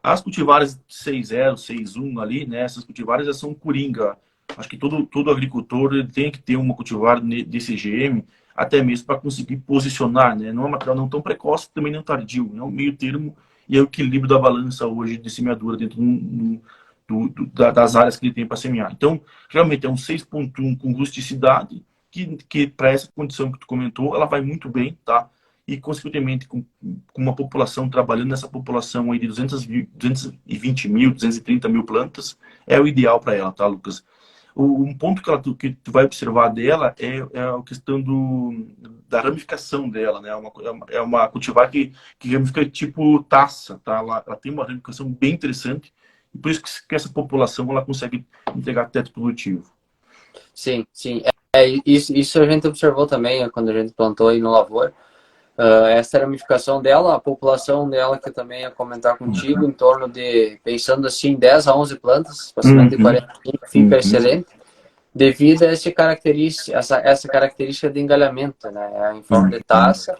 As cultivares 6.0, 6.1 ali, né? Essas cultivares já são coringa. Acho que todo agricultor ele tem que ter uma cultivar desse GM, até mesmo para conseguir posicionar, né? Não é um material não tão precoce, também não tardio. É um meio termo e é o equilíbrio da balança hoje de semeadura dentro das áreas que ele tem para semear. Então, realmente é um 6.1 com rusticidade, que para essa condição que tu comentou, ela vai muito bem, tá? E, consequentemente, com uma população, trabalhando nessa população aí de 220 mil, 230 mil plantas, é o ideal para ela, tá, Lucas? Um ponto que tu vai observar dela é a questão da ramificação dela, né? É uma cultivar que ramifica tipo taça, tá? Ela tem uma ramificação bem interessante, e por isso que essa população ela consegue entregar teto produtivo. Sim, sim. Isso a gente observou também quando a gente plantou aí no Lavoura. Essa ramificação dela, a população dela, que eu também ia comentar contigo, em torno de, pensando assim, 10 a 11 plantas, aproximadamente 45, fica excelente, devido a essa característica de engalhamento, né? Em forma de taça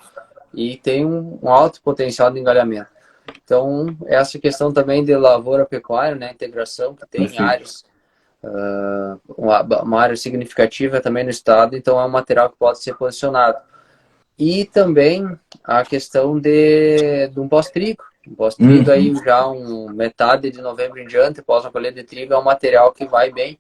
e tem um alto potencial de engalhamento. Então, essa questão também de lavoura pecuária, né? Integração, que tem áreas, uma área significativa também no estado, então é um material que pode ser posicionado. E também a questão de um pós-trigo. Um pós-trigo aí já metade de novembro em diante, pós a colheita de trigo, é um material que vai bem.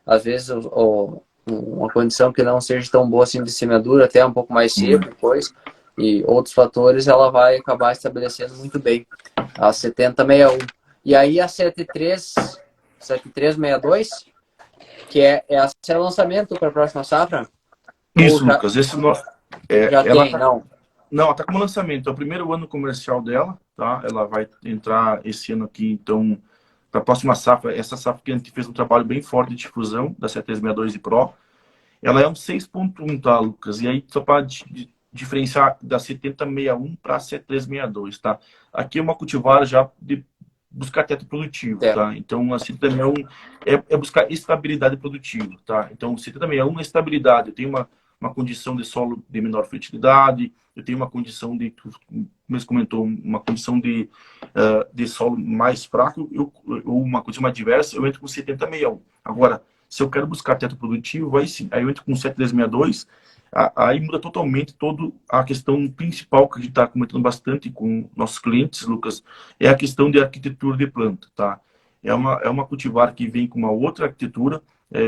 Às vezes uma condição que não seja tão boa assim de semeadura, até um pouco mais seco depois, e outros fatores, ela vai acabar estabelecendo muito bem. A 7061. E aí a 7362, que é lançamento para a próxima safra? Isso, Lucas. Esse já tem, não? Não, ela está como lançamento. É o primeiro ano comercial dela, tá? Ela vai entrar esse ano aqui, então, para a próxima safra. Essa safra que a gente fez um trabalho bem forte de difusão da 7362 e Pro. Ela é um 6.1, tá, Lucas? E aí, só para diferenciar da 7061 para a 7362, tá? Aqui é uma cultivar já de buscar teto produtivo, tá? Então, a 7061 é buscar estabilidade produtiva, tá? Então, 7061 é estabilidade. Eu tenho uma condição de solo de menor fertilidade, eu tenho uma condição de, como você comentou, uma condição de solo mais fraco, ou uma condição mais diversa, eu entro com 7061. Agora, se eu quero buscar teto produtivo, aí sim, aí eu entro com 7362, aí muda totalmente toda a questão principal que a gente está comentando bastante com nossos clientes, Lucas, é a questão de arquitetura de planta, tá? É uma cultivar que vem com uma outra arquitetura,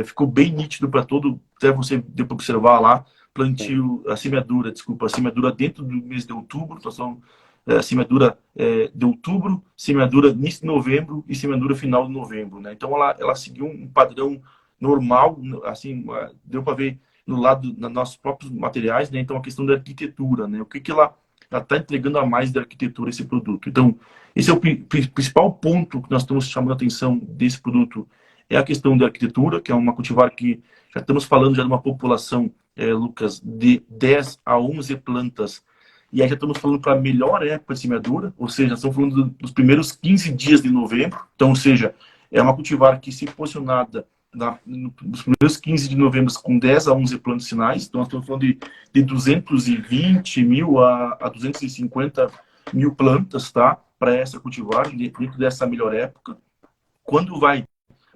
ficou bem nítido para todo, até você deu para observar lá, plantio, a semeadura dentro do mês de outubro, nós estamos semeadura de outubro, semeadura início de novembro e semeadura final de novembro, né? Então ela seguiu um padrão normal, assim, deu para ver no lado dos nossos próprios materiais, né? Então a questão da arquitetura, né? O que ela está entregando a mais da arquitetura esse produto. Então esse é o principal ponto que nós estamos chamando a atenção desse produto, é a questão da arquitetura, que é uma cultivar que já estamos falando já de uma população, Lucas, de 10 a 11 plantas. E aí já estamos falando para a melhor época de semeadura, ou seja, estamos falando dos primeiros 15 dias de novembro. Então, ou seja, é uma cultivar que se posicionada nos primeiros 15 de novembro com 10 a 11 plantas sinais. Então, nós estamos falando de 220 mil a 250 mil plantas, tá? Para essa cultivar, dentro dessa melhor época. Quando vai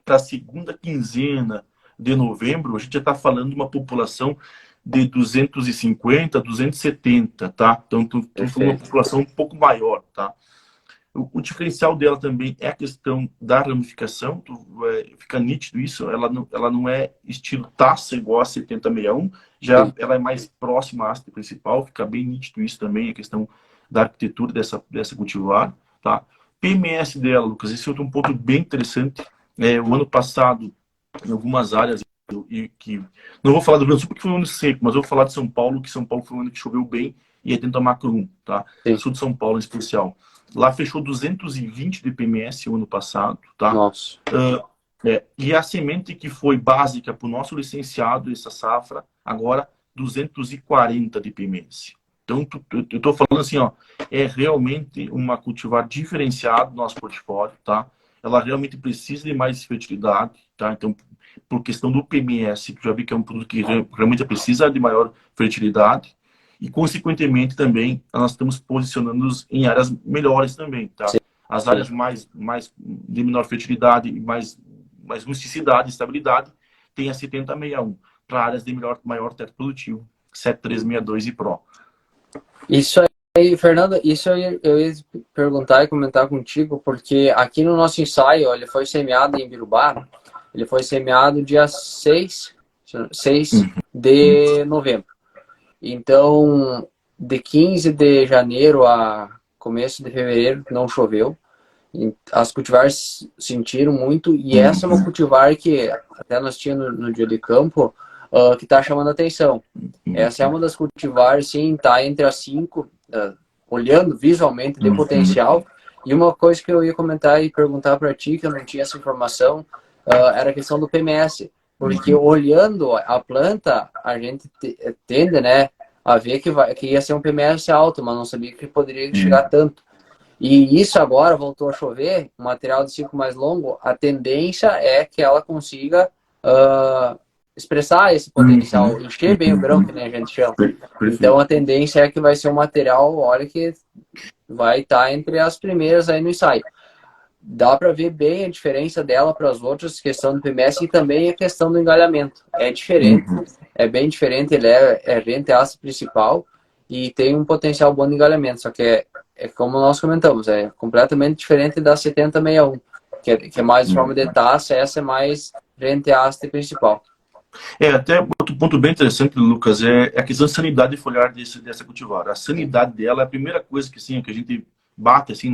para a segunda quinzena de novembro, a gente já está falando de uma população de 250, 270, tá? Então, estamos falando de uma população um pouco maior, tá? O diferencial dela também é a questão da ramificação, fica nítido isso, ela não é estilo taça igual a 7061, já ela é mais próxima à haste principal, fica bem nítido isso também, a questão da arquitetura dessa cultivar, tá? PMS dela, Lucas, esse é outro ponto bem interessante. O ano passado, em algumas áreas, não vou falar do Rio Grande do Sul porque foi um ano seco, mas eu vou falar de São Paulo, que São Paulo foi um ano que choveu bem, e é dentro da Macro 1, tá? Sim. Sul de São Paulo em especial. Lá fechou 220 de PMS o ano passado, tá? Nossa. E a semente que foi básica para o nosso licenciado, essa safra, agora 240 de PMS. Então, eu estou falando assim, ó, é realmente uma cultivar diferenciada do nosso portfólio, tá? Ela realmente precisa de mais fertilidade, tá? Então, por questão do PMS, que já vi que é um produto que realmente precisa de maior fertilidade, e, consequentemente, também, nós estamos posicionando-nos em áreas melhores também, tá? Sim. As áreas mais de menor fertilidade e mais rusticidade, estabilidade, tem a 7061. Para áreas de maior teto produtivo, 7362 e Pro. Isso aí, Fernando, isso eu ia perguntar e comentar contigo, porque aqui no nosso ensaio, ele foi semeado em Birubá, ele foi semeado dia 6 de novembro. Então, de 15 de janeiro a começo de fevereiro, não choveu. As cultivares sentiram muito, e essa é uma cultivar que até nós tínhamos no dia de campo, que está chamando a atenção. Essa é uma das cultivares, sim, está entre as 5, olhando visualmente de potencial. E uma coisa que eu ia comentar e perguntar para ti, que eu não tinha essa informação, era a questão do PMS. Porque olhando a planta, a gente tende, né, a ver que ia ser um PMS alto, mas não sabia que poderia chegar tanto. E isso agora voltou a chover, um material de ciclo mais longo, a tendência é que ela consiga expressar esse potencial, encher bem o grão, que nem a gente chama. Então a tendência é que vai ser um material, olha, que vai estar entre as primeiras aí no ensaio. Dá para ver bem a diferença dela para as outras, questão do PMS e também a questão do engalhamento. É diferente, é bem diferente, ele é rente-haste principal e tem um potencial bom de engalhamento, só que é como nós comentamos, é completamente diferente da 7061, que é mais forma de taça, essa é mais rente-haste principal. Até outro ponto bem interessante, Lucas, é a questão de sanidade foliar dessa cultivar. A sanidade dela é a primeira coisa que, assim, que a gente bate assim,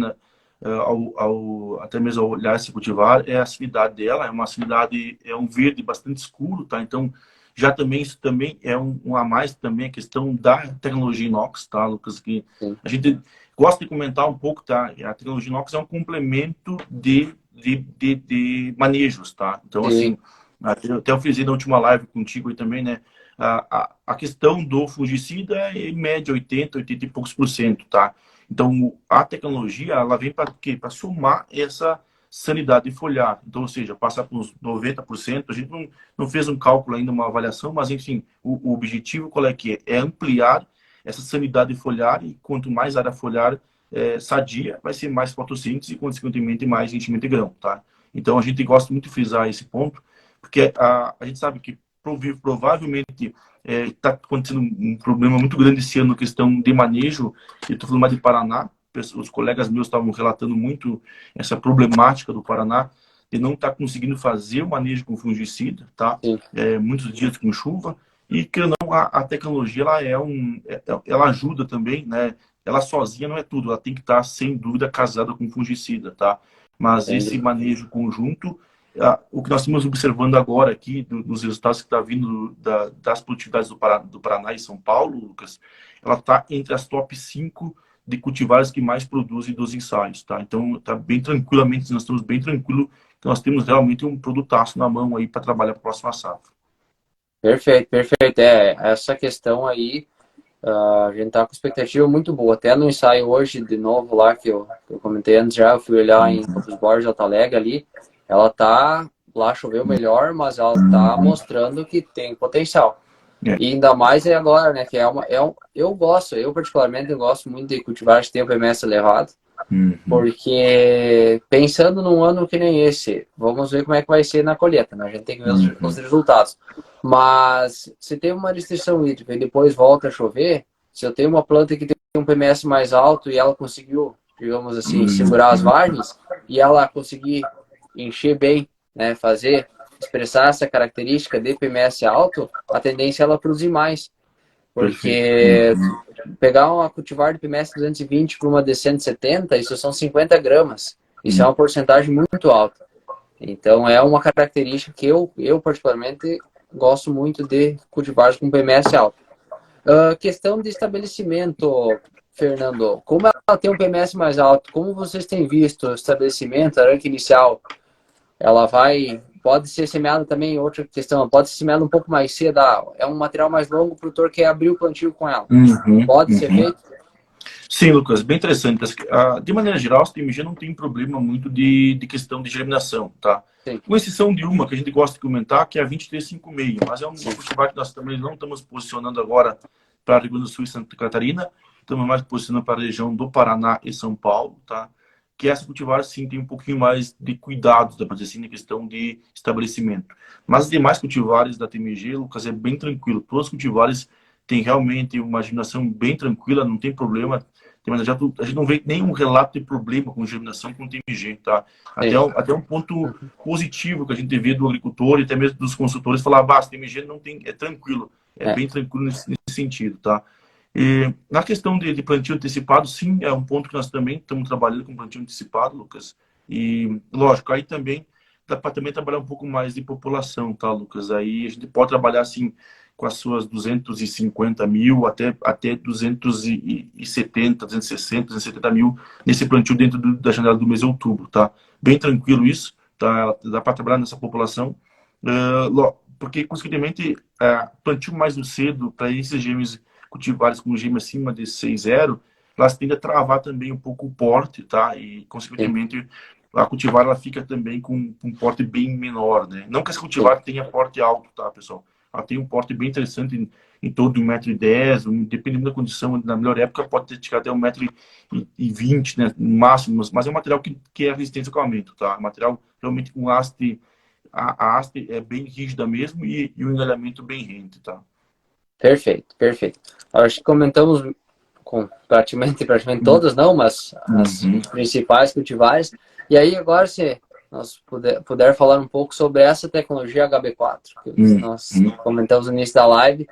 até mesmo ao olhar essa cultivar, é a sanidade dela, é uma sanidade, é um verde bastante escuro, tá? Então, já também, isso também é um a mais, também a questão da tecnologia inox, tá, Lucas? Que a gente gosta de comentar um pouco, tá? A tecnologia inox é um complemento de manejos, tá? Então, assim, até eu fiz na última live contigo aí também, né? A questão do fungicida é em média 80 e poucos %, tá? Então, a tecnologia, ela vem para quê? Para somar essa sanidade foliar. Então, ou seja, passar para uns 90%. A gente não fez um cálculo ainda, uma avaliação, mas, enfim, o objetivo qual é que é? É ampliar essa sanidade foliar, e quanto mais área foliar sadia, vai ser mais fotossíntese e, consequentemente, mais enchimento de grão, tá? Então, a gente gosta muito de frisar esse ponto, porque a gente sabe que provavelmente está acontecendo um problema muito grande esse ano, questão de manejo. Eu estou falando mais de Paraná, os colegas meus estavam relatando muito essa problemática do Paraná, de não estar conseguindo fazer o manejo com fungicida, tá? Muitos dias com chuva, e que não, a tecnologia ela ajuda também, né? ela sozinha não é tudo, ela tem que estar, sem dúvida, casada com fungicida, tá? Mas esse Entendi. manejo conjunto, o que nós estamos observando agora aqui, dos resultados que está vindo das produtividades do Paraná e São Paulo, Lucas, ela está entre as top 5 de cultivares que mais produzem dos ensaios, tá? Então, tá bem tranquilamente, nós estamos bem tranquilo, que nós temos realmente um produtaço na mão aí para trabalhar para a próxima safra. Perfeito, perfeito. É, essa questão aí, a gente tá com expectativa muito boa. Até no ensaio hoje, de novo, lá que eu comentei antes já, eu fui olhar em Campos Borges, Alto Alegre ali, ela tá, lá choveu melhor, mas ela tá mostrando que tem potencial. É. E ainda mais é agora, né, que eu particularmente, eu gosto muito de cultivares que tem o PMS elevado, Uhum. porque pensando num ano que nem esse, vamos ver como é que vai ser na colheita, né? A gente tem que ver os Uhum. resultados. Mas se tem uma restrição hídrica e depois volta a chover, se eu tenho uma planta que tem um PMS mais alto e ela conseguiu, digamos assim, segurar as margens e ela conseguir encher bem, né, expressar essa característica de PMS alto, a tendência é ela produzir mais. Perfeito. Porque pegar uma cultivar de PMS 220 para uma de 170, isso são 50 gramas. Isso é uma porcentagem muito alta. Então, é uma característica que eu particularmente, gosto muito de cultivares com PMS alto. Questão de estabelecimento, Fernando. Como ela tem um PMS mais alto, como vocês têm visto o estabelecimento, a arranque inicial, ela pode ser semeada também, outra questão, pode ser semeada um pouco mais cedo, é um material mais longo, o produtor quer abrir o plantio com ela. Uhum. Pode ser Uhum. feito? Sim, Lucas, bem interessante. De maneira geral, a TMG não tem problema muito de questão de germinação, tá? Sim, Com exceção de uma que a gente gosta de comentar, que é a 2356, mas é uma sim. cultivar que nós também não estamos posicionando agora para Rio Grande do Sul e Santa Catarina, estamos mais posicionando para a região do Paraná e São Paulo, tá? Que essa cultivar, sim, tem um pouquinho mais de cuidados, dá para dizer assim, na questão de estabelecimento. Mas os demais cultivares da TMG, Lucas, é bem tranquilo. Todos os cultivares têm realmente uma germinação bem tranquila, não tem problema. A gente não vê nenhum relato de problema com germinação com TMG, tá? Sim. Até um ponto positivo que a gente vê do agricultor e até mesmo dos consultores falar, basta, TMG não tem, é tranquilo, é É, bem tranquilo nesse sentido, tá? E na questão de plantio antecipado, sim, é um ponto que nós também estamos trabalhando com plantio antecipado, Lucas. E, lógico, aí também dá para também trabalhar um pouco mais de população, tá, Lucas? Aí a gente pode trabalhar, assim, com as suas 250 mil até 270, 260, 270 mil nesse plantio dentro da janela do mês de outubro, tá? Bem tranquilo isso, tá? Dá para trabalhar nessa população. Porque, consequentemente, plantio mais cedo para esses gêmeos cultivares com gêmeo acima de 6,0, elas tendem a travar também um pouco o porte, tá? E, sim, consequentemente, a cultivar ela fica também com um porte bem menor, né? Não que essa sim. cultivar tenha porte alto, tá, pessoal? Ela tem um porte bem interessante em torno de 1,10 m, dependendo da condição, na melhor época pode ter chegado até 1,20 m, né, no máximo, mas é um material que é resistente ao aumento, tá? Material realmente com haste, a haste é bem rígida mesmo e o engalhamento bem rente, tá? Perfeito, perfeito. Acho que comentamos com praticamente todas, não, mas as Uhum. principais cultivares. E aí, agora, se nós puder falar um pouco sobre essa tecnologia HB4, que nós Uhum. comentamos no início da live.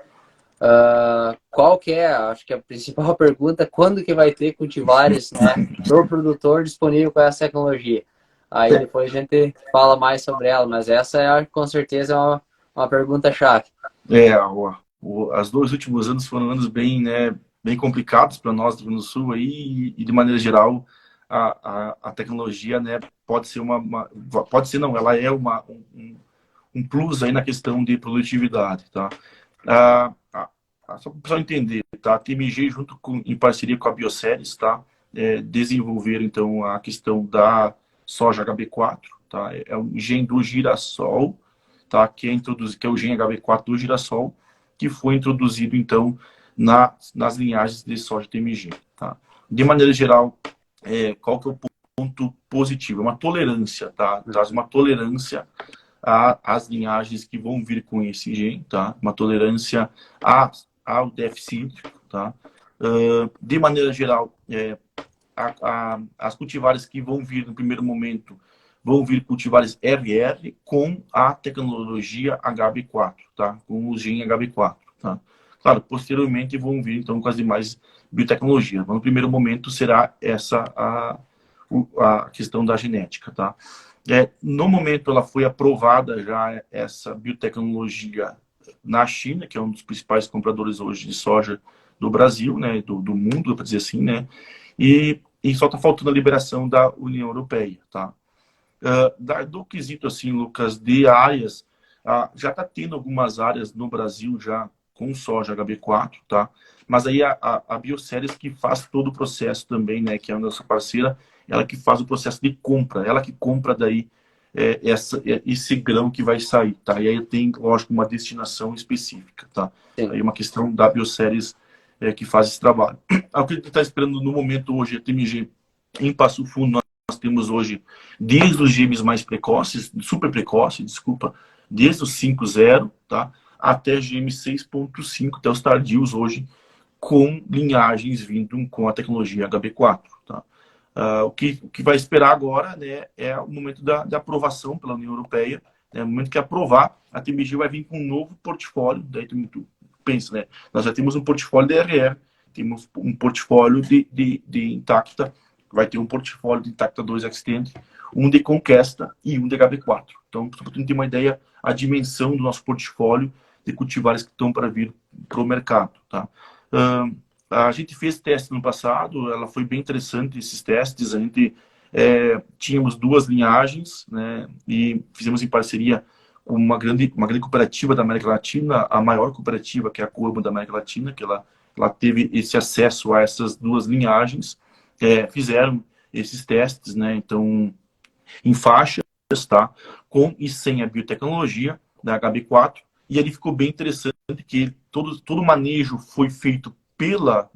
Qual que é, acho que a principal pergunta, quando que vai ter cultivares, né, pro produtor disponível com essa tecnologia? Aí depois a gente fala mais sobre ela, mas essa é com certeza uma pergunta-chave. As dois últimos anos foram anos bem, né, bem complicados para nós do Rio Grande do Sul aí, e de maneira geral a tecnologia, né, pode ser pode ser não, ela é um plus aí na questão de produtividade, tá? Ah, só para o pessoal entender, tá? A TMG em parceria com a Bioceres, tá? Desenvolveram então a questão da soja HB4, tá? É um gene do girassol, tá? Que é o gene HB4 do girassol, que foi introduzido então nas linhagens de soja TMG, tá? De maneira geral, qual que é o ponto positivo? É uma tolerância, tá? Traz uma tolerância às linhagens que vão vir com esse gene, tá? Uma tolerância ao déficit, tá? De maneira geral, as cultivares que vão vir no primeiro momento vão vir cultivares RR com a tecnologia HB4, tá? Com o gene HB4, tá? Claro, posteriormente vão vir então com as demais biotecnologias. Mas no primeiro momento será essa a questão da genética, tá? No momento ela foi aprovada já essa biotecnologia na China, que é um dos principais compradores hoje de soja do Brasil, né, do mundo, para dizer assim, né? E só está faltando a liberação da União Europeia, tá? Do quesito assim, Lucas, de áreas, já está tendo algumas áreas no Brasil já com soja HB4, tá? Mas aí a Bioceres que faz todo o processo também, né? Que é a nossa parceira, ela que faz o processo de compra, ela que compra daí esse grão que vai sair, tá? E aí tem, lógico, uma destinação específica, tá? Sim. Aí uma questão da Bioceres que faz esse trabalho. O que a gente está esperando no momento hoje, a TMG em Passo Fundo, nós temos hoje, desde os gemes mais precoces, super precoces, desculpa, desde os 5.0, tá? Até GM 6.5, até os tardios hoje, com linhagens vindo com a tecnologia HB4, tá? O que vai esperar agora, né, é o momento da aprovação pela União Europeia, né, no momento que aprovar, a TMG vai vir com um novo portfólio, daí tu pensa, né, nós já temos um portfólio de RR, temos um portfólio de Intacta, vai ter um portfólio de Intacta 2 Extend, um de Conquesta e um de HB4. Então, para você ter uma ideia, a dimensão do nosso portfólio de cultivares que estão para vir para o mercado, tá? A gente fez teste no passado, ela foi bem interessante esses testes, a gente tínhamos 2 linhagens, né, e fizemos em parceria com uma grande cooperativa da América Latina, a maior cooperativa, que é a Coamo da América Latina, que ela teve esse acesso a essas 2 linhagens, fizeram esses testes, né, então, em faixas, tá, com e sem a biotecnologia da HB4, e ali ficou bem interessante que todo o manejo foi feito pela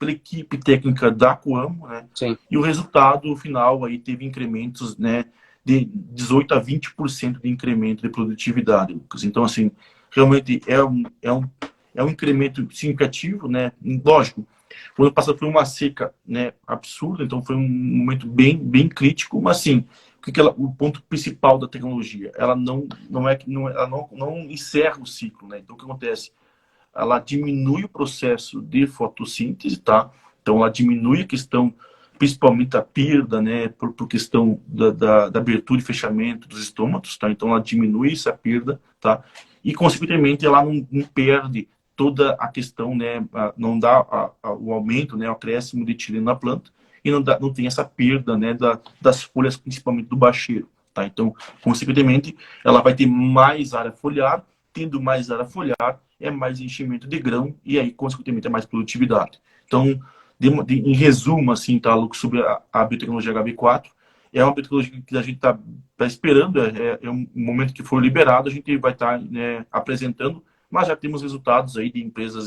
equipe técnica da Coamo, né? Sim. E o resultado final aí teve incrementos, né, de 18 a 20% de incremento de produtividade, Lucas. Então, assim, realmente é um incremento significativo, né? Lógico, o ano passado foi uma seca, né, absurda, então foi um momento bem crítico, mas assim, o ponto principal da tecnologia, ela não encerra o ciclo, né? Então o que acontece? Ela diminui o processo de fotossíntese, tá? Então ela diminui a questão, principalmente a perda, né, por questão da abertura e fechamento dos estômatos, tá? Então ela diminui essa perda, tá? E consequentemente ela não perde toda a questão, né, não dá o aumento, né, o acréscimo de etileno na planta e não tem essa perda, né, das folhas, principalmente do bacheiro, tá? Então, consequentemente, ela vai ter mais área foliar, tendo mais área foliar, é mais enchimento de grão e aí, consequentemente, é mais produtividade. Então, em resumo, assim, tá, Lucas, sobre a biotecnologia HB4, é uma biotecnologia que a gente está esperando, é um momento que for liberado, a gente vai estar, né, apresentando, mas já temos resultados aí de empresas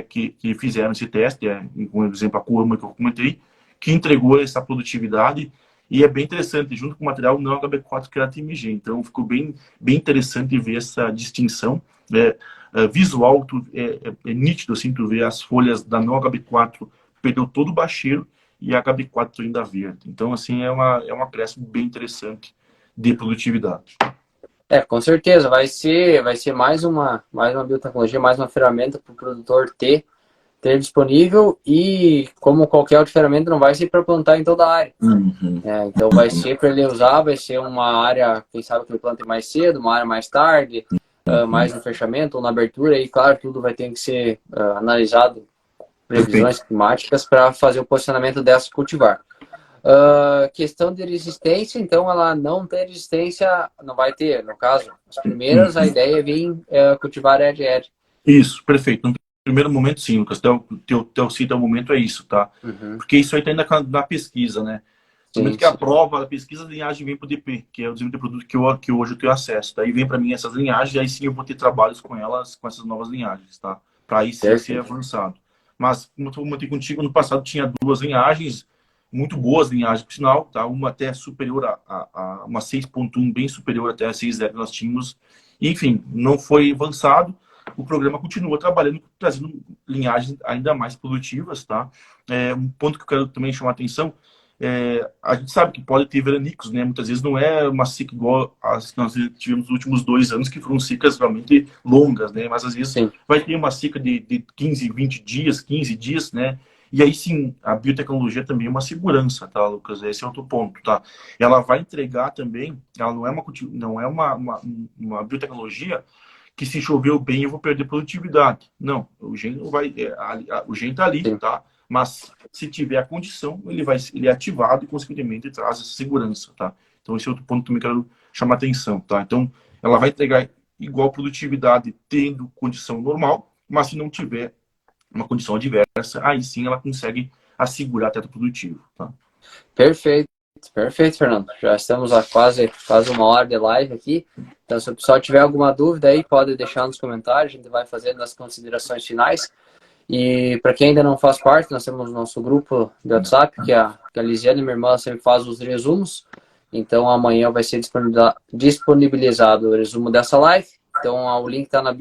que fizeram esse teste, por exemplo, a Coamo que eu comentei, que entregou essa produtividade e é bem interessante, junto com o material não HB4 que era TMG. Então, ficou bem interessante ver essa distinção. Visual, é nítido, assim, tu vê as folhas da não HB4 perdeu todo o bacheiro e a HB4 ainda verde. Então, assim, é um acréscimo bem interessante de produtividade. Com certeza, vai ser mais uma biotecnologia, mais uma ferramenta para o produtor ter disponível e, como qualquer outra ferramenta, não vai ser para plantar em toda a área. Uhum. Então, vai ser para ele usar, vai ser uma área, quem sabe que ele plante mais cedo, uma área mais tarde, mais no fechamento ou na abertura, e claro, tudo vai ter que ser analisado, previsões climáticas, para fazer o posicionamento dessa cultivar. Questão de resistência, então ela não tem resistência, não vai ter, no caso, as primeiras, a ideia é vir cultivar Ed. Isso, perfeito. No primeiro momento, sim, Lucas, teu sim, teu momento é isso, tá? Uhum. Porque isso aí tá ainda na pesquisa, né? No momento que Sim. aprova a pesquisa, a linhagem vem para o DP, que é o desenvolvimento de produto que hoje eu tenho acesso. Daí vem para mim essas linhagens, e aí sim eu vou ter trabalhos com elas, com essas novas linhagens, tá? Para aí sim ser avançado. Mas, como eu comentei contigo, no passado tinha 2 linhagens, muito boas linhagens, por sinal, tá? Uma até superior a uma 6.1, bem superior até a 6.0 que nós tínhamos. Enfim, não foi avançado. O programa continua trabalhando, trazendo linhagens ainda mais produtivas, tá? Um ponto que eu quero também chamar a atenção, a gente sabe que pode ter veranicos, né? Muitas vezes não é uma seca igual as que nós tivemos nos últimos 2 anos, que foram secas realmente longas, né? Mas às vezes Sim. vai ter uma seca de 15, 20 dias, 15 dias, né? E aí sim, a biotecnologia também é uma segurança, tá, Lucas? Esse é outro ponto, tá? Ela vai entregar também, ela não é uma biotecnologia que se choveu bem eu vou perder produtividade. Não, o gene não vai, o gene está ali, Sim. tá? Mas se tiver a condição, ele é ativado e consequentemente traz essa segurança, tá? Então esse é outro ponto que eu também quero chamar atenção, tá? Então ela vai entregar igual produtividade tendo condição normal, mas se não tiver uma condição adversa, aí sim ela consegue assegurar teto produtivo, tá? Perfeito, perfeito, Fernando. Já estamos a quase 1 hora de live aqui. Então, se o pessoal tiver alguma dúvida aí, pode deixar nos comentários. A gente vai fazendo as considerações finais. E para quem ainda não faz parte, nós temos o nosso grupo de WhatsApp, que a Lisiane, minha irmã, sempre faz os resumos. Então, amanhã vai ser disponibilizado o resumo dessa live. Então, o link está na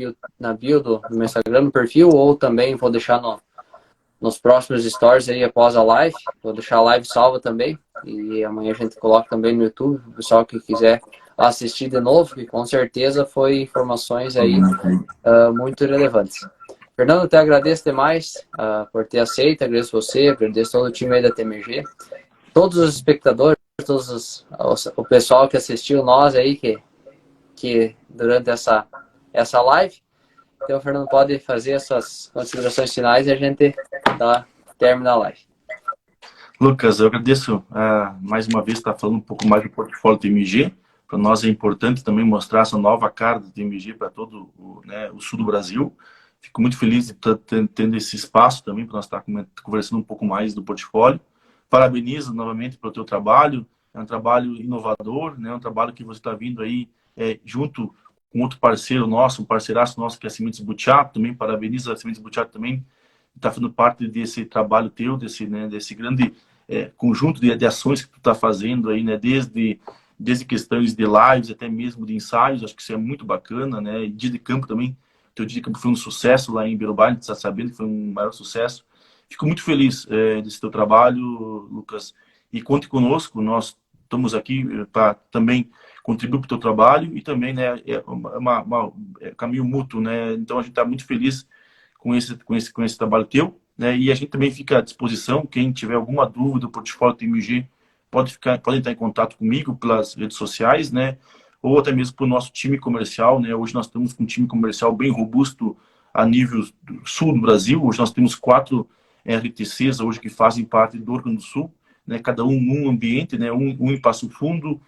bio do meu Instagram, no perfil, ou também vou deixar nos próximos stories aí após a live. Vou deixar a live salva também. E amanhã a gente coloca também no YouTube, o pessoal que quiser assistir de novo, que com certeza foi informações aí muito relevantes. Fernando, eu te agradeço demais por ter aceito, agradeço você, agradeço todo o time aí da TMG, todos os espectadores, o pessoal que assistiu nós aí, que durante essa live. Então, o Fernando pode fazer essas considerações finais e a gente termina a live. Lucas, eu agradeço mais uma vez estar falando um pouco mais do portfólio TMG. Para nós é importante também mostrar essa nova cara do TMG para todo o sul do Brasil. Fico muito feliz de estar tendo esse espaço também para nós estar conversando um pouco mais do portfólio. Parabenizo novamente pelo teu trabalho. É um trabalho inovador, né? É um trabalho que você está vindo aí junto com outro parceiro nosso, um parceiraço nosso que é a Sementes Butiá. Também parabenizo a Sementes Butiá também, está fazendo parte desse trabalho teu, desse grande conjunto de ações que tu está fazendo aí, né? Desde questões de lives até mesmo de ensaios. Acho que isso é muito bacana, né? E dia de campo também. Teu dia de campo foi um sucesso lá em Birubá, a gente está sabendo que foi um maior sucesso. Fico muito feliz desse teu trabalho, Lucas. E conte conosco, nós estamos aqui para também contribuir para o teu trabalho e também, né, caminho mútuo, né? Então a gente está muito feliz com esse trabalho teu, né? E a gente também fica à disposição, quem tiver alguma dúvida do portfólio TMG, pode entrar em contato comigo pelas redes sociais, né? Ou até mesmo para o nosso time comercial, né? Hoje nós estamos com um time comercial bem robusto a nível do sul do Brasil. Hoje nós temos 4 RTCs hoje que fazem parte do Rio Grande do Sul, né? Cada um num ambiente, né? Um em Passo Fundo.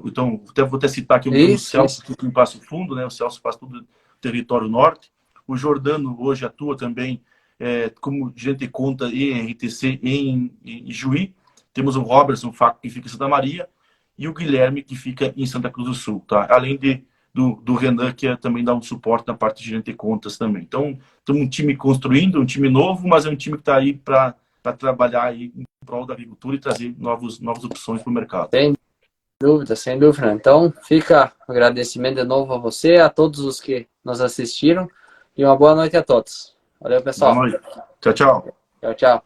Então, vou até citar aqui o Celso em Passo Fundo, né? O Celso faz todo o território norte. O Jordano hoje atua também como gerente de conta em RTC em Juí. Temos o Robertson Faco, que fica em Santa Maria, e o Guilherme, que fica em Santa Cruz do Sul, tá? Além do Renan, que também dá um suporte na parte de gerente de contas também. Então, estamos um time construindo, um time novo, mas é um time que está aí para trabalhar aí em prol da agricultura e trazer novas opções para o mercado. Sem dúvida. Então, fica um agradecimento de novo a você, a todos os que nos assistiram, e uma boa noite a todos. Valeu, pessoal. Boa noite. Tchau, tchau. Tchau, tchau.